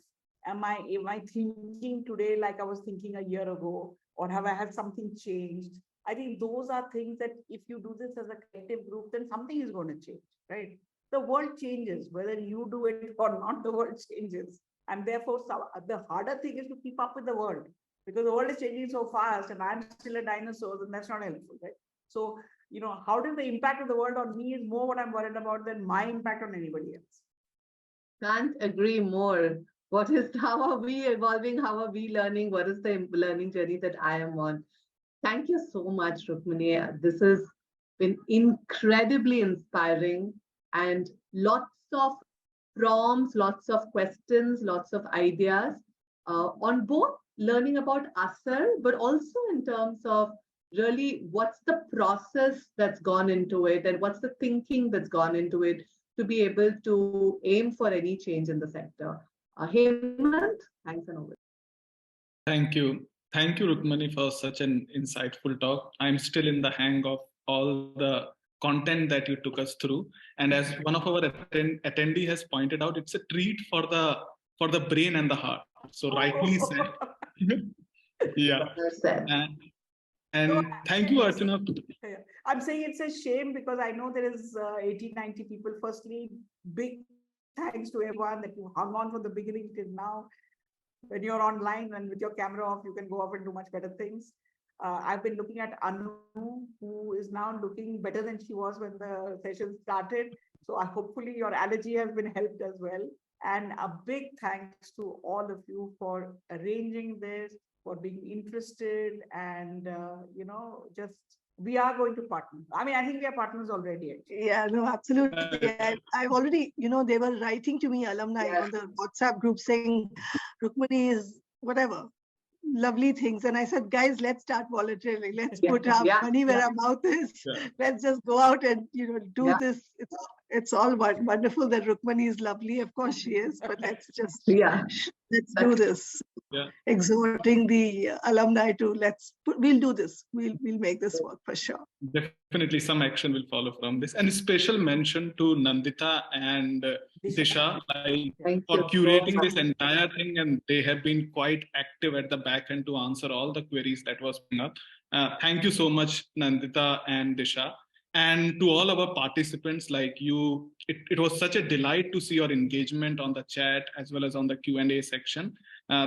Am I thinking today like I was thinking a year ago, or have I had something changed? I think those are things that if you do this as a collective group, then something is going to change, right? The world changes, whether you do it or not, the world changes. And therefore, the harder thing is to keep up with the world, because the world is changing so fast and I'm still a dinosaur, and that's not helpful, right? So, how does the impact of the world on me is more what I'm worried about than my impact on anybody else. Can't agree more. How are we evolving? How are we learning? What is the learning journey that I am on? Thank you so much, Rukmini. This has been incredibly inspiring, and lots of prompts, lots of questions, lots of ideas on both learning about Aser, but also in terms of really what's the process that's gone into it and what's the thinking that's gone into it to be able to aim for any change in the sector. Hemant, thanks and over. Thank you. Thank you, Rukmini, for such an insightful talk. I'm still in the hang of all the content that you took us through. And as one of our attendee has pointed out, it's a treat for the brain and the heart. So rightly said. Yeah. And thank you, Archana. I'm saying it's a shame because I know there is 80, 90 people. Firstly, big thanks to everyone that you hung on from the beginning till now. When you're online and with your camera off, you can go off and do much better things. I've been looking at Anu, who is now looking better than she was when the session started. So hopefully your allergy has been helped as well. And a big thanks to all of you for arranging this, for being interested, and just we are going to partner. I mean, I think we are partners already. Actually. Yeah, no, absolutely. I've already, they were writing to me, alumni on the WhatsApp group saying, Rukmini is whatever, lovely things. And I said, guys, let's start voluntarily. Let's put our money where our mouth is. Let's just go out and, do this. It's all wonderful that Rukmini is lovely. Of course she is, but let's just, let's do this. Exhorting the alumni to we'll do this. We'll make this work for sure. Definitely some action will follow from this. And a special mention to Nandita and Disha for curating this entire thing. And they have been quite active at the back end to answer all the queries that was bring up. Thank you so much, Nandita and Disha. And to all our participants like you, it was such a delight to see your engagement on the chat as well as on the Q&A section.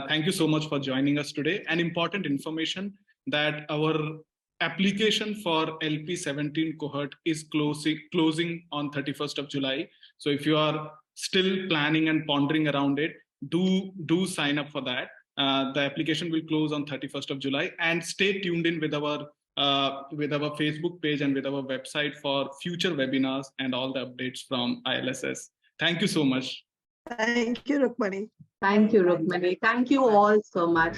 Thank you so much for joining us today. And important information that our application for LP17 cohort is closing on 31st of July. So if you are still planning and pondering around it, do sign up for that. The application will close on 31st of July, and stay tuned in with our Facebook page and with our website for future webinars and all the updates from ILSS. Thank you so much. Thank you, Rukmini. Thank you, Rukmini. Thank you all so much.